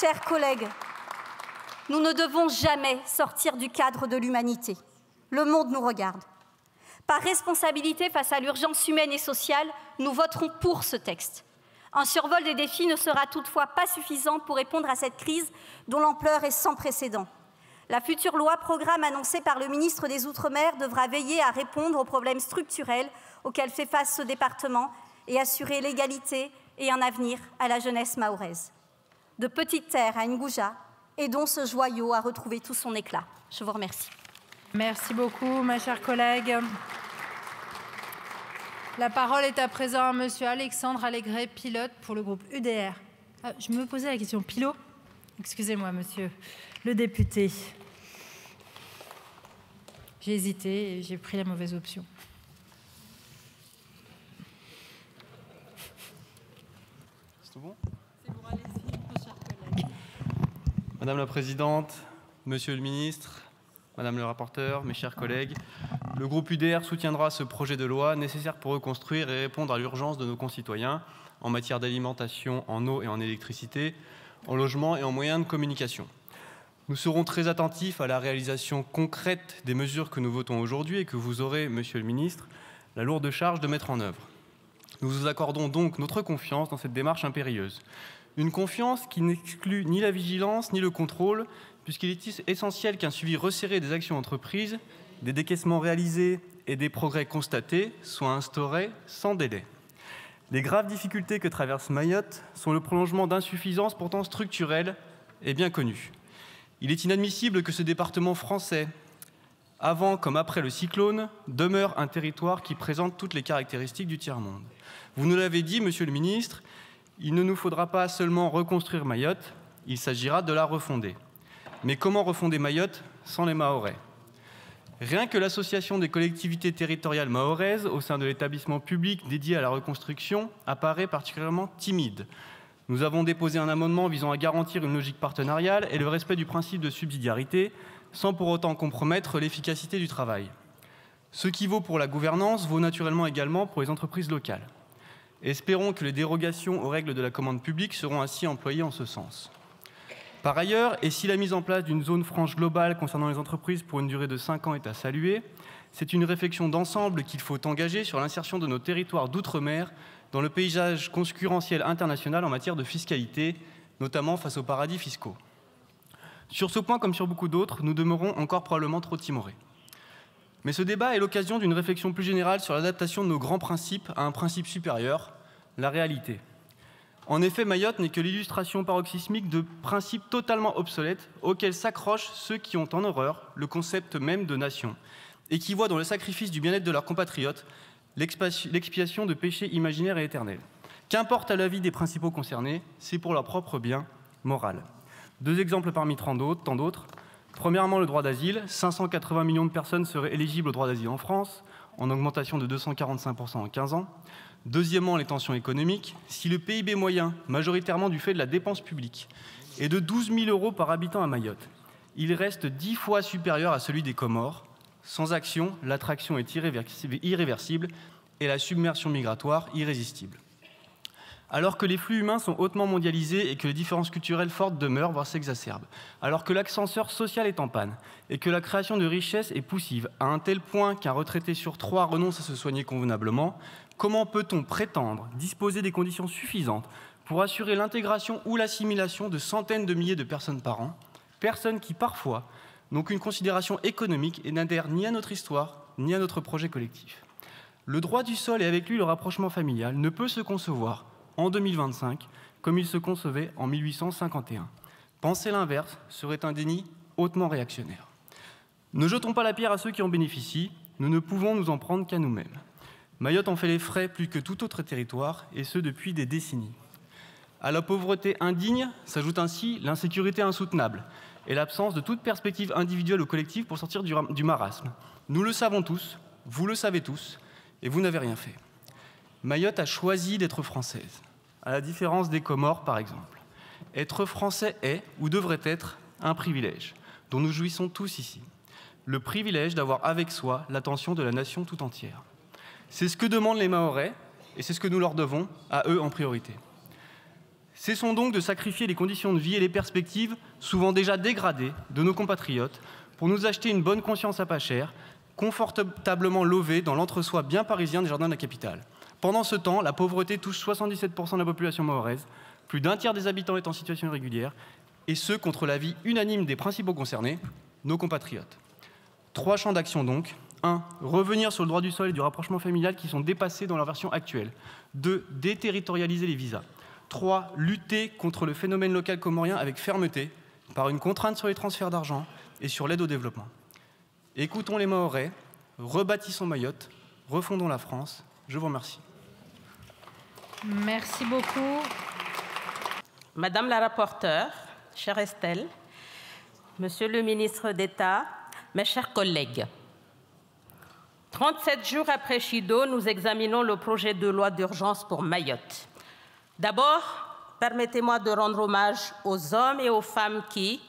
Chers collègues, nous ne devons jamais sortir du cadre de l'humanité. Le monde nous regarde. Par responsabilité face à l'urgence humaine et sociale, nous voterons pour ce texte. Un survol des défis ne sera toutefois pas suffisant pour répondre à cette crise dont l'ampleur est sans précédent. La future loi-programme annoncée par le ministre des Outre-mer devra veiller à répondre aux problèmes structurels auxquels fait face ce département et assurer l'égalité et un avenir à la jeunesse mahoraise. De Petite Terre à Ngouja, aidons ce joyau à retrouver tout son éclat. Je vous remercie. Merci beaucoup, ma chère collègue. La parole est à présent à Monsieur Alexandre Allégret, pilote pour le groupe UDR. Ah, je me posais la question, pilot? Excusez-moi, monsieur le député. J'ai hésité et j'ai pris la mauvaise option. C'est tout bon? C'est bon, allez-y, mon cher collègue. Madame la Présidente, Monsieur le Ministre, Madame le rapporteur, mes chers collègues, le groupe UDR soutiendra ce projet de loi nécessaire pour reconstruire et répondre à l'urgence de nos concitoyens en matière d'alimentation en eau et en électricité, en logement et en moyens de communication. Nous serons très attentifs à la réalisation concrète des mesures que nous votons aujourd'hui et que vous aurez, Monsieur le Ministre, la lourde charge de mettre en œuvre. Nous vous accordons donc notre confiance dans cette démarche impérieuse. Une confiance qui n'exclut ni la vigilance ni le contrôle, puisqu'il est essentiel qu'un suivi resserré des actions entreprises, des décaissements réalisés et des progrès constatés soient instaurés sans délai. Les graves difficultés que traverse Mayotte sont le prolongement d'insuffisances pourtant structurelles et bien connues. Il est inadmissible que ce département français, avant comme après le cyclone, demeure un territoire qui présente toutes les caractéristiques du tiers-monde. Vous nous l'avez dit, Monsieur le Ministre, il ne nous faudra pas seulement reconstruire Mayotte, il s'agira de la refonder. Mais comment refonder Mayotte sans les Mahorais? Rien que l'association des collectivités territoriales mahoraises au sein de l'établissement public dédié à la reconstruction apparaît particulièrement timide. Nous avons déposé un amendement visant à garantir une logique partenariale et le respect du principe de subsidiarité, sans pour autant compromettre l'efficacité du travail. Ce qui vaut pour la gouvernance vaut naturellement également pour les entreprises locales. Espérons que les dérogations aux règles de la commande publique seront ainsi employées en ce sens. Par ailleurs, et si la mise en place d'une zone franche globale concernant les entreprises pour une durée de 5 ans est à saluer, c'est une réflexion d'ensemble qu'il faut engager sur l'insertion de nos territoires d'outre-mer dans le paysage concurrentiel international en matière de fiscalité, notamment face aux paradis fiscaux. Sur ce point, comme sur beaucoup d'autres, nous demeurons encore probablement trop timorés. Mais ce débat est l'occasion d'une réflexion plus générale sur l'adaptation de nos grands principes à un principe supérieur, la réalité. En effet, Mayotte n'est que l'illustration paroxysmique de principes totalement obsolètes auxquels s'accrochent ceux qui ont en horreur le concept même de nation et qui voient dans le sacrifice du bien-être de leurs compatriotes l'expiation de péchés imaginaires et éternels. Qu'importe à l'avis des principaux concernés, c'est pour leur propre bien moral. 2 exemples parmi tant d'autres. Premièrement, le droit d'asile. 580 millions de personnes seraient éligibles au droit d'asile en France, en augmentation de 245% en 15 ans. Deuxièmement, les tensions économiques. Si le PIB moyen, majoritairement du fait de la dépense publique, est de 12 000 € par habitant à Mayotte, il reste 10 fois supérieur à celui des Comores. Sans action, l'attraction est irréversible et la submersion migratoire irrésistible. Alors que les flux humains sont hautement mondialisés et que les différences culturelles fortes demeurent, voire s'exacerbent. Alors que l'ascenseur social est en panne et que la création de richesses est poussive à un tel point qu'un retraité sur 3 renonce à se soigner convenablement, comment peut-on prétendre disposer des conditions suffisantes pour assurer l'intégration ou l'assimilation de centaines de milliers de personnes par an, personnes qui parfois n'ont qu'une considération économique et n'adhèrent ni à notre histoire ni à notre projet collectif. Le droit du sol et avec lui le rapprochement familial ne peut se concevoir en 2025, comme il se concevait en 1851. Penser l'inverse serait un déni hautement réactionnaire. Ne jetons pas la pierre à ceux qui en bénéficient, nous ne pouvons nous en prendre qu'à nous-mêmes. Mayotte en fait les frais plus que tout autre territoire, et ce depuis des décennies. À la pauvreté indigne s'ajoute ainsi l'insécurité insoutenable et l'absence de toute perspective individuelle ou collective pour sortir du marasme. Nous le savons tous, vous le savez tous, et vous n'avez rien fait. Mayotte a choisi d'être française, à la différence des Comores par exemple. Être français est, ou devrait être, un privilège, dont nous jouissons tous ici. Le privilège d'avoir avec soi l'attention de la nation tout entière. C'est ce que demandent les Mahorais, et c'est ce que nous leur devons, à eux en priorité. Cessons donc de sacrifier les conditions de vie et les perspectives, souvent déjà dégradées, de nos compatriotes, pour nous acheter une bonne conscience à pas cher, confortablement lovée dans l'entre-soi bien parisien des jardins de la capitale. Pendant ce temps, la pauvreté touche 77% de la population mahoraise, plus d'un tiers des habitants est en situation irrégulière, et ce, contre l'avis unanime des principaux concernés, nos compatriotes. 3 champs d'action donc. 1. Revenir sur le droit du sol et du rapprochement familial qui sont dépassés dans leur version actuelle. 2. Déterritorialiser les visas. 3. Lutter contre le phénomène local comorien avec fermeté, par une contrainte sur les transferts d'argent et sur l'aide au développement. Écoutons les Mahorais, rebâtissons Mayotte, refondons la France. Je vous remercie. Merci beaucoup. Madame la rapporteure, chère Estelle, Monsieur le ministre d'État, mes chers collègues, 37 jours après Chido, nous examinons le projet de loi d'urgence pour Mayotte. D'abord, permettez-moi de rendre hommage aux hommes et aux femmes qui,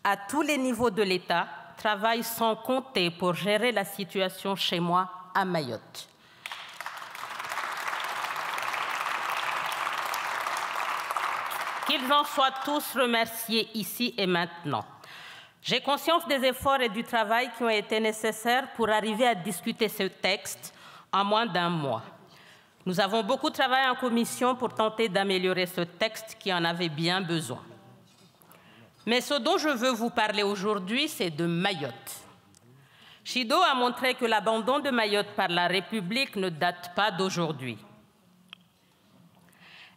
à tous les niveaux de l'État, travaillent sans compter pour gérer la situation chez moi à Mayotte. Qu'ils en soient tous remerciés ici et maintenant. J'ai conscience des efforts et du travail qui ont été nécessaires pour arriver à discuter ce texte en moins d'1 mois. Nous avons beaucoup travaillé en commission pour tenter d'améliorer ce texte qui en avait bien besoin. Mais ce dont je veux vous parler aujourd'hui, c'est de Mayotte. Chido a montré que l'abandon de Mayotte par la République ne date pas d'aujourd'hui.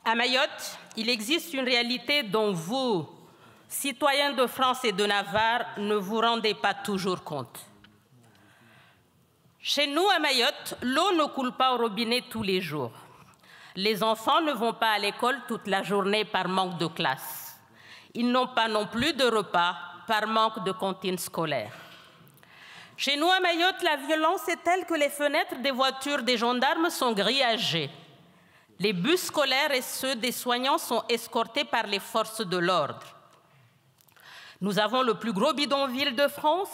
À Mayotte, il existe une réalité dont vous, citoyens de France et de Navarre, ne vous rendez pas toujours compte. Chez nous, à Mayotte, l'eau ne coule pas au robinet tous les jours. Les enfants ne vont pas à l'école toute la journée par manque de classe. Ils n'ont pas non plus de repas par manque de cantine scolaire. Chez nous, à Mayotte, la violence est telle que les fenêtres des voitures des gendarmes sont grillagées. Les bus scolaires et ceux des soignants sont escortés par les forces de l'ordre. Nous avons le plus gros bidonville de France,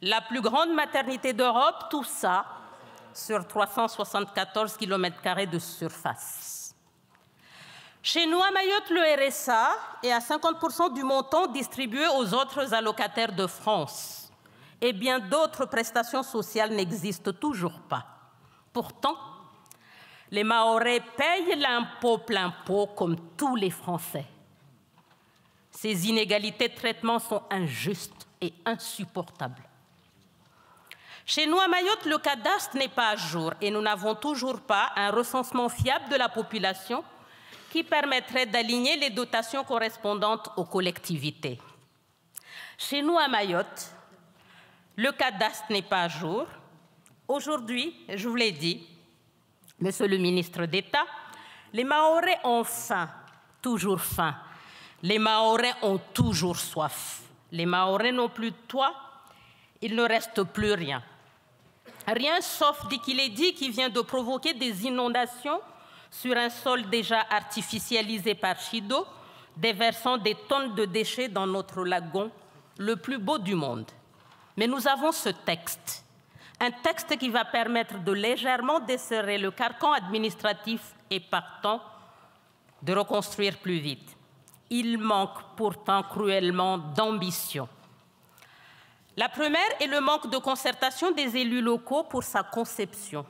la plus grande maternité d'Europe, tout ça sur 374 km² de surface. Chez nous, à Mayotte, le RSA est à 50% du montant distribué aux autres allocataires de France. Et bien d'autres prestations sociales n'existent toujours pas. Pourtant, les Mahorais payent l'impôt plein pot comme tous les Français. Ces inégalités de traitement sont injustes et insupportables. Chez nous, à Mayotte, le cadastre n'est pas à jour et nous n'avons toujours pas un recensement fiable de la population qui permettrait d'aligner les dotations correspondantes aux collectivités. Chez nous, à Mayotte, le cadastre n'est pas à jour. Aujourd'hui, je vous l'ai dit, Monsieur le ministre d'État, les Mahorais ont faim, toujours faim. Les Mahorais ont toujours soif. Les Mahorais n'ont plus de toit, il ne reste plus rien. Rien sauf Dikiledi qui vient de provoquer des inondations sur un sol déjà artificialisé par Chido, déversant des tonnes de déchets dans notre lagon, le plus beau du monde. Mais nous avons ce texte. Un texte qui va permettre de légèrement desserrer le carcan administratif et partant de reconstruire plus vite. Il manque pourtant cruellement d'ambition. La première est le manque de concertation des élus locaux pour sa conception,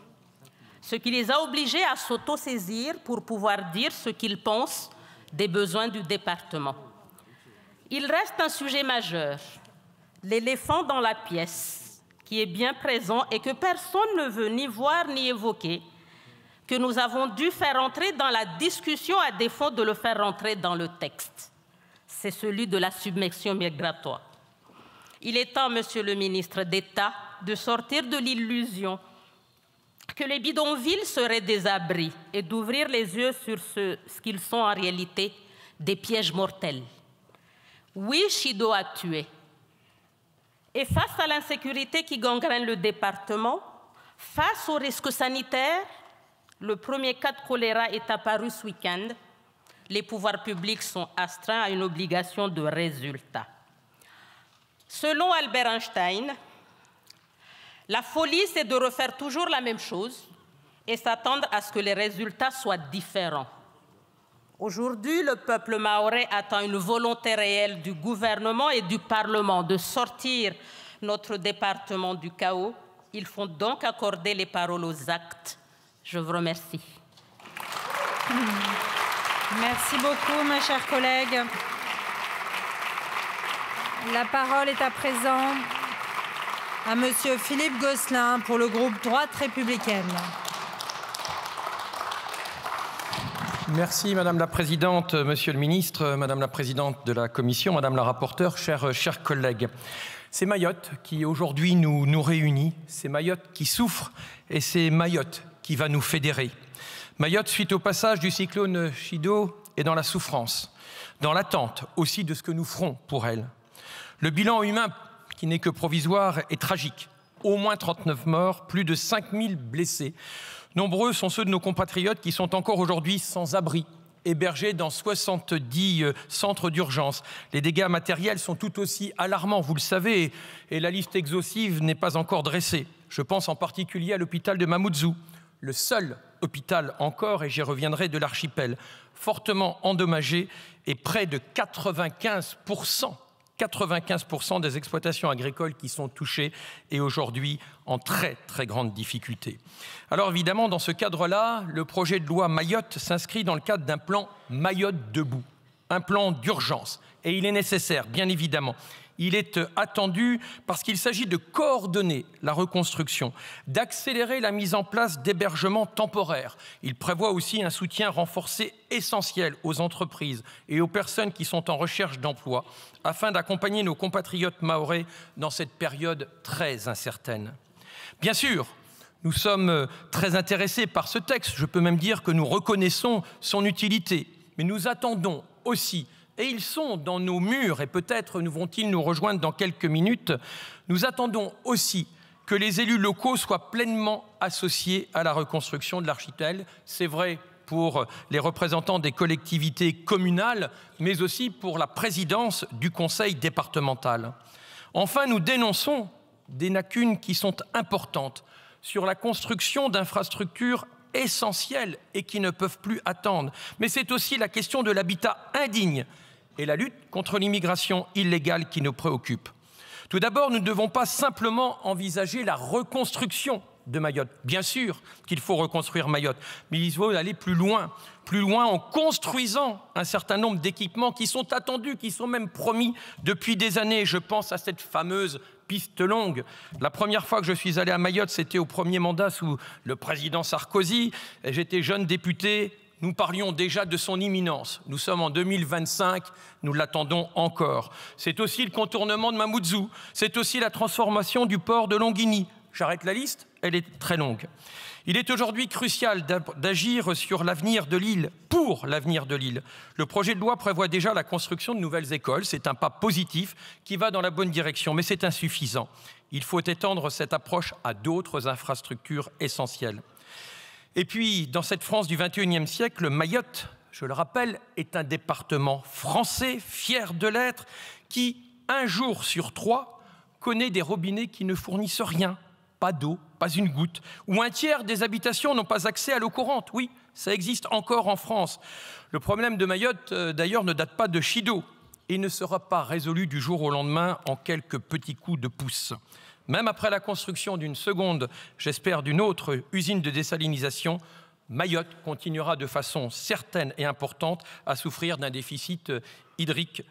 ce qui les a obligés à s'autosaisir pour pouvoir dire ce qu'ils pensent des besoins du département. Il reste un sujet majeur, l'éléphant dans la pièce, qui est bien présent et que personne ne veut ni voir ni évoquer, que nous avons dû faire entrer dans la discussion à défaut de le faire entrer dans le texte. C'est celui de la submersion migratoire. Il est temps, Monsieur le ministre d'État, de sortir de l'illusion que les bidonvilles seraient des abris et d'ouvrir les yeux sur ce qu'ils sont en réalité, des pièges mortels. Oui, Chido a tué. Et face à l'insécurité qui gangrène le département, face aux risques sanitaires, le premier cas de choléra est apparu ce week-end. Les pouvoirs publics sont astreints à une obligation de résultat. Selon Albert Einstein, la folie, c'est de refaire toujours la même chose et s'attendre à ce que les résultats soient différents. Aujourd'hui, le peuple mahorais attend une volonté réelle du gouvernement et du Parlement de sortir notre département du chaos. Il faut donc accorder les paroles aux actes. Je vous remercie. Merci beaucoup, ma chère collègue. La parole est à présent à Monsieur Philippe Gosselin pour le groupe Droite républicaine. Merci Madame la Présidente, Monsieur le Ministre, Madame la Présidente de la Commission, Madame la Rapporteure, chers collègues. C'est Mayotte qui aujourd'hui nous réunit, c'est Mayotte qui souffre et c'est Mayotte qui va nous fédérer. Mayotte, suite au passage du cyclone Chido, est dans la souffrance, dans l'attente aussi de ce que nous ferons pour elle. Le bilan humain, qui n'est que provisoire, est tragique. Au moins 39 morts, plus de 5000 blessés. Nombreux sont ceux de nos compatriotes qui sont encore aujourd'hui sans abri, hébergés dans 70 centres d'urgence. Les dégâts matériels sont tout aussi alarmants, vous le savez, et la liste exhaustive n'est pas encore dressée. Je pense en particulier à l'hôpital de Mamoudzou, le seul hôpital encore, et j'y reviendrai, de l'archipel, fortement endommagé et près de 95% des exploitations agricoles qui sont touchées et aujourd'hui en très grande difficulté. Alors évidemment, dans ce cadre-là, le projet de loi Mayotte s'inscrit dans le cadre d'un plan Mayotte debout, un plan d'urgence. Et il est nécessaire, bien évidemment. Il est attendu parce qu'il s'agit de coordonner la reconstruction, d'accélérer la mise en place d'hébergements temporaires. Il prévoit aussi un soutien renforcé essentiel aux entreprises et aux personnes qui sont en recherche d'emploi afin d'accompagner nos compatriotes mahorais dans cette période très incertaine. Bien sûr, nous sommes très intéressés par ce texte. Je peux même dire que nous reconnaissons son utilité. Mais nous attendons aussi, et ils sont dans nos murs, et peut-être vont-ils nous rejoindre dans quelques minutes, nous attendons aussi que les élus locaux soient pleinement associés à la reconstruction de l'archipel. C'est vrai pour les représentants des collectivités communales, mais aussi pour la présidence du conseil départemental. Enfin, nous dénonçons des lacunes qui sont importantes sur la construction d'infrastructures essentielles et qui ne peuvent plus attendre. Mais c'est aussi la question de l'habitat indigne et la lutte contre l'immigration illégale qui nous préoccupe. Tout d'abord, nous ne devons pas simplement envisager la reconstruction de Mayotte. Bien sûr qu'il faut reconstruire Mayotte, mais il faut aller plus loin en construisant un certain nombre d'équipements qui sont attendus, qui sont même promis depuis des années. Je pense à cette fameuse piste longue. La première fois que je suis allé à Mayotte, c'était au premier mandat sous le président Sarkozy. J'étais jeune député. Nous parlions déjà de son imminence. Nous sommes en 2025, nous l'attendons encore. C'est aussi le contournement de Mamoudzou. C'est aussi la transformation du port de Longini. J'arrête la liste, elle est très longue. Il est aujourd'hui crucial d'agir sur l'avenir de l'île, pour l'avenir de l'île. Le projet de loi prévoit déjà la construction de nouvelles écoles. C'est un pas positif qui va dans la bonne direction, mais c'est insuffisant. Il faut étendre cette approche à d'autres infrastructures essentielles. Et puis, dans cette France du XXIe siècle, Mayotte, je le rappelle, est un département français, fier de l'être, qui, un jour sur 3, connaît des robinets qui ne fournissent rien. pas d'eau, pas une goutte, où un tiers des habitations n'ont pas accès à l'eau courante. Oui, ça existe encore en France. Le problème de Mayotte, d'ailleurs, ne date pas de Chido et ne sera pas résolu du jour au lendemain en quelques petits coups de pouce. Même après la construction d'une seconde, j'espère d'une autre usine de désalinisation, Mayotte continuera de façon certaine et importante à souffrir d'un déficit hydrique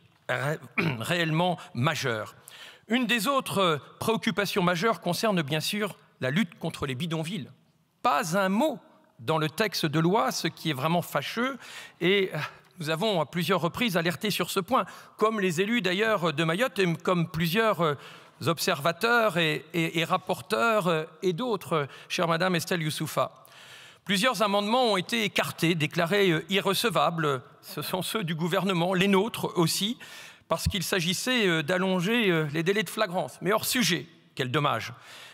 réellement majeur. Une des autres préoccupations majeures concerne bien sûr la lutte contre les bidonvilles. Pas un mot dans le texte de loi, ce qui est vraiment fâcheux, et nous avons à plusieurs reprises alerté sur ce point, comme les élus d'ailleurs de Mayotte et comme plusieurs observateurs et rapporteurs et d'autres, chère Madame Estelle Youssoufa. Plusieurs amendements ont été écartés, déclarés irrecevables. Ce sont ceux du gouvernement, les nôtres aussi, parce qu'il s'agissait d'allonger les délais de flagrance. Mais hors sujet, quel dommage.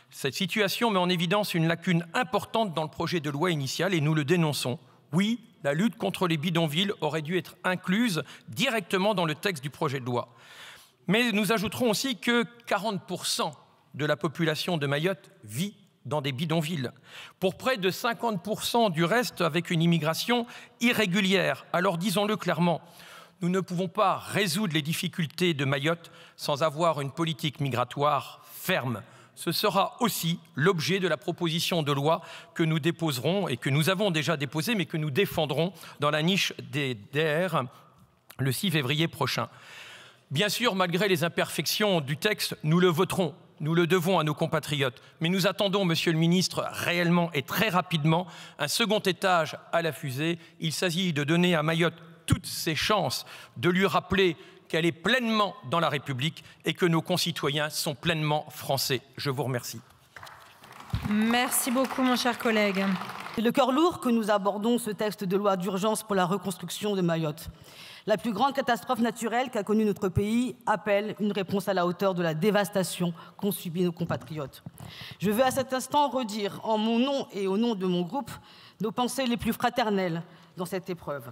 Cette situation met en évidence une lacune importante dans le projet de loi initial et nous le dénonçons. Oui, la lutte contre les bidonvilles aurait dû être incluse directement dans le texte du projet de loi. Mais nous ajouterons aussi que 40% de la population de Mayotte vit dans des bidonvilles, pour près de 50% du reste avec une immigration irrégulière. Alors disons-le clairement, nous ne pouvons pas résoudre les difficultés de Mayotte sans avoir une politique migratoire ferme. Ce sera aussi l'objet de la proposition de loi que nous déposerons et que nous avons déjà déposée, mais que nous défendrons dans la niche des DR le 6 février prochain. Bien sûr, malgré les imperfections du texte, nous le voterons. Nous le devons à nos compatriotes. Mais nous attendons, Monsieur le Ministre, réellement et très rapidement, un second étage à la fusée. Il s'agit de donner à Mayotte toutes ses chances, de lui rappeler qu'elle est pleinement dans la République et que nos concitoyens sont pleinement français. Je vous remercie. Merci beaucoup, mon cher collègue. C'est le cœur lourd que nous abordons ce texte de loi d'urgence pour la reconstruction de Mayotte. La plus grande catastrophe naturelle qu'a connue notre pays appelle une réponse à la hauteur de la dévastation qu'ont subie nos compatriotes. Je veux à cet instant redire, en mon nom et au nom de mon groupe, nos pensées les plus fraternelles dans cette épreuve.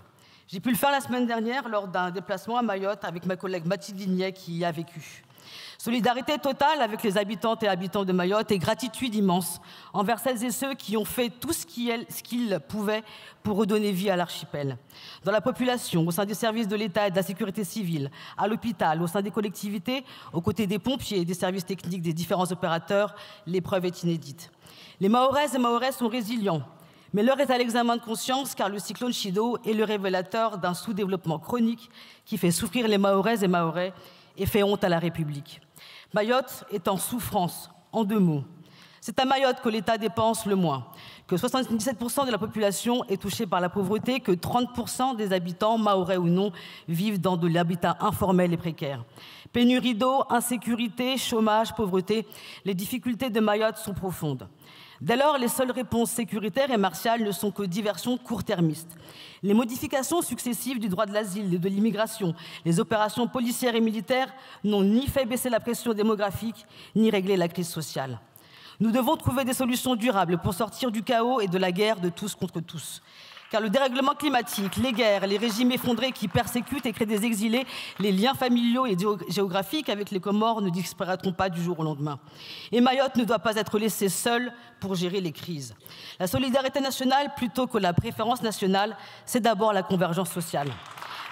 J'ai pu le faire la semaine dernière lors d'un déplacement à Mayotte avec ma collègue Mathilde Lignet qui y a vécu. Solidarité totale avec les habitantes et habitants de Mayotte et gratitude immense envers celles et ceux qui ont fait tout ce qu'ils pouvaient pour redonner vie à l'archipel. Dans la population, au sein des services de l'État et de la sécurité civile, à l'hôpital, au sein des collectivités, aux côtés des pompiers et des services techniques des différents opérateurs, l'épreuve est inédite. Les Mahoraises et Mahorais sont résilients. Mais l'heure est à l'examen de conscience car le cyclone Chido est le révélateur d'un sous-développement chronique qui fait souffrir les Mahoraises et Mahorais et fait honte à la République. Mayotte est en souffrance, en deux mots. C'est à Mayotte que l'État dépense le moins, que 77% de la population est touchée par la pauvreté, que 30% des habitants, mahorais ou non, vivent dans de l'habitat informel et précaire. Pénurie d'eau, insécurité, chômage, pauvreté, les difficultés de Mayotte sont profondes. Dès lors, les seules réponses sécuritaires et martiales ne sont que diversions court-termistes. Les modifications successives du droit de l'asile et de l'immigration, les opérations policières et militaires n'ont ni fait baisser la pression démographique, ni réglé la crise sociale. Nous devons trouver des solutions durables pour sortir du chaos et de la guerre de tous contre tous. Car le dérèglement climatique, les guerres, les régimes effondrés qui persécutent et créent des exilés, les liens familiaux et géographiques avec les Comores ne disparaîtront pas du jour au lendemain. Et Mayotte ne doit pas être laissée seule pour gérer les crises. La solidarité nationale, plutôt que la préférence nationale, c'est d'abord la convergence sociale.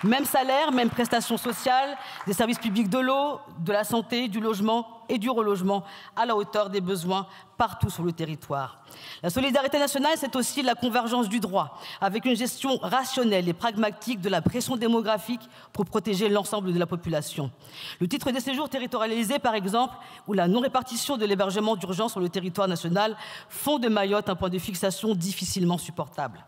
Même salaire, même prestations sociales, des services publics de l'eau, de la santé, du logement et du relogement à la hauteur des besoins partout sur le territoire. La solidarité nationale, c'est aussi la convergence du droit, avec une gestion rationnelle et pragmatique de la pression démographique pour protéger l'ensemble de la population. Le titre de séjour territorialisé, par exemple, ou la non-répartition de l'hébergement d'urgence sur le territoire national font de Mayotte un point de fixation difficilement supportable.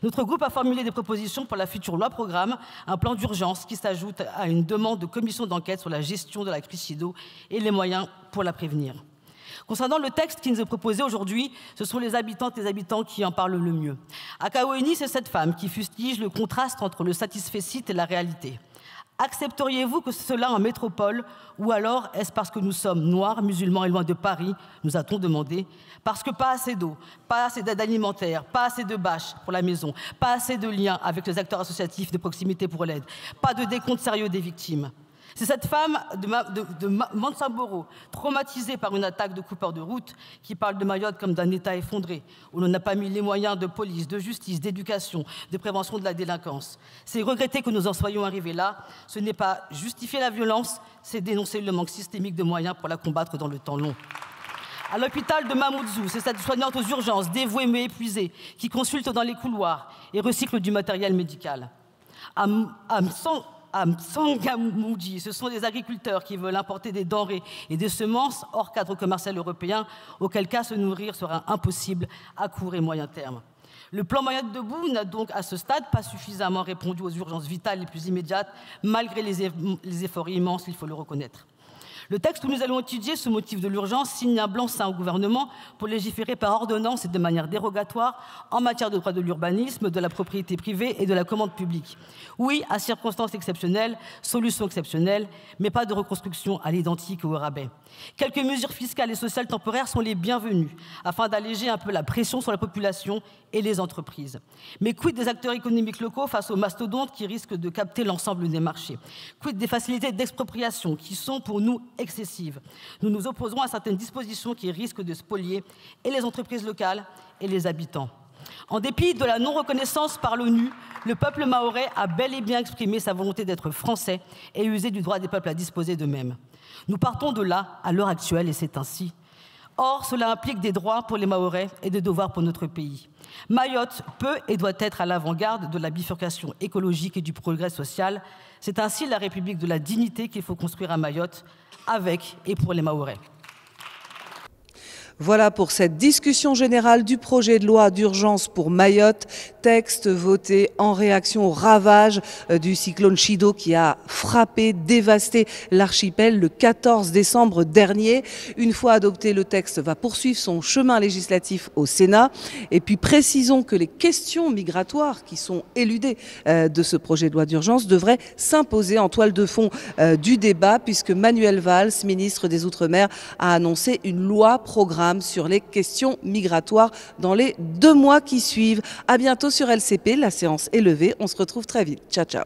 Notre groupe a formulé des propositions pour la future loi-programme, un plan d'urgence qui s'ajoute à une demande de commission d'enquête sur la gestion de la crise Chido et les moyens pour la prévenir. Concernant le texte qui nous est proposé aujourd'hui, ce sont les habitantes et les habitants qui en parlent le mieux. Akaoeni, c'est cette femme qui fustige le contraste entre le satisfecit et la réalité. Accepteriez-vous que cela en métropole ou alors est-ce parce que nous sommes noirs, musulmans et loin de Paris, nous a-t-on demandé, parce que pas assez d'eau, pas assez d'aide alimentaire, pas assez de bâches pour la maison, pas assez de liens avec les acteurs associatifs de proximité pour l'aide, pas de décompte sérieux des victimes. C'est cette femme de Mansaboro, traumatisée par une attaque de coupeurs de route, qui parle de Mayotte comme d'un État effondré, où l'on n'a pas mis les moyens de police, de justice, d'éducation, de prévention de la délinquance. C'est regretter que nous en soyons arrivés là. Ce n'est pas justifier la violence, c'est dénoncer le manque systémique de moyens pour la combattre dans le temps long. À l'hôpital de Mamoudzou, c'est cette soignante aux urgences, dévouée mais épuisée, qui consulte dans les couloirs et recycle du matériel médical. À Sangamoudi, ce sont des agriculteurs qui veulent importer des denrées et des semences hors cadre commercial européen, auquel cas se nourrir sera impossible à court et moyen terme. Le plan Mayotte debout n'a donc à ce stade pas suffisamment répondu aux urgences vitales les plus immédiates, malgré les efforts immenses, il faut le reconnaître. Le texte que nous allons étudier, sous motif de l'urgence, signe un blanc-seing au gouvernement pour légiférer par ordonnance et de manière dérogatoire en matière de droit de l'urbanisme, de la propriété privée et de la commande publique. Oui, à circonstances exceptionnelles, solutions exceptionnelles, mais pas de reconstruction à l'identique ou au rabais. Quelques mesures fiscales et sociales temporaires sont les bienvenues, afin d'alléger un peu la pression sur la population et les entreprises. Mais quid des acteurs économiques locaux face aux mastodontes qui risquent de capter l'ensemble des marchés? Quid des facilités d'expropriation qui sont pour nous excessives? Nous nous opposerons à certaines dispositions qui risquent de spolier et les entreprises locales et les habitants. En dépit de la non-reconnaissance par l'ONU, le peuple mahorais a bel et bien exprimé sa volonté d'être français et usé du droit des peuples à disposer d'eux-mêmes. Nous partons de là à l'heure actuelle et c'est ainsi. Or, cela implique des droits pour les Mahorais et des devoirs pour notre pays. Mayotte peut et doit être à l'avant-garde de la bifurcation écologique et du progrès social. C'est ainsi la République de la dignité qu'il faut construire à Mayotte, avec et pour les Mahorais. Voilà pour cette discussion générale du projet de loi d'urgence pour Mayotte, texte voté en réaction au ravage du cyclone Chido qui a frappé, dévasté l'archipel le 14 décembre dernier. Une fois adopté, le texte va poursuivre son chemin législatif au Sénat. Et puis précisons que les questions migratoires qui sont éludées de ce projet de loi d'urgence devraient s'imposer en toile de fond du débat, puisque Manuel Valls, ministre des Outre-mer, a annoncé une loi programme sur les questions migratoires dans les 2 mois qui suivent. À bientôt sur LCP, la séance est levée. On se retrouve très vite. Ciao, ciao.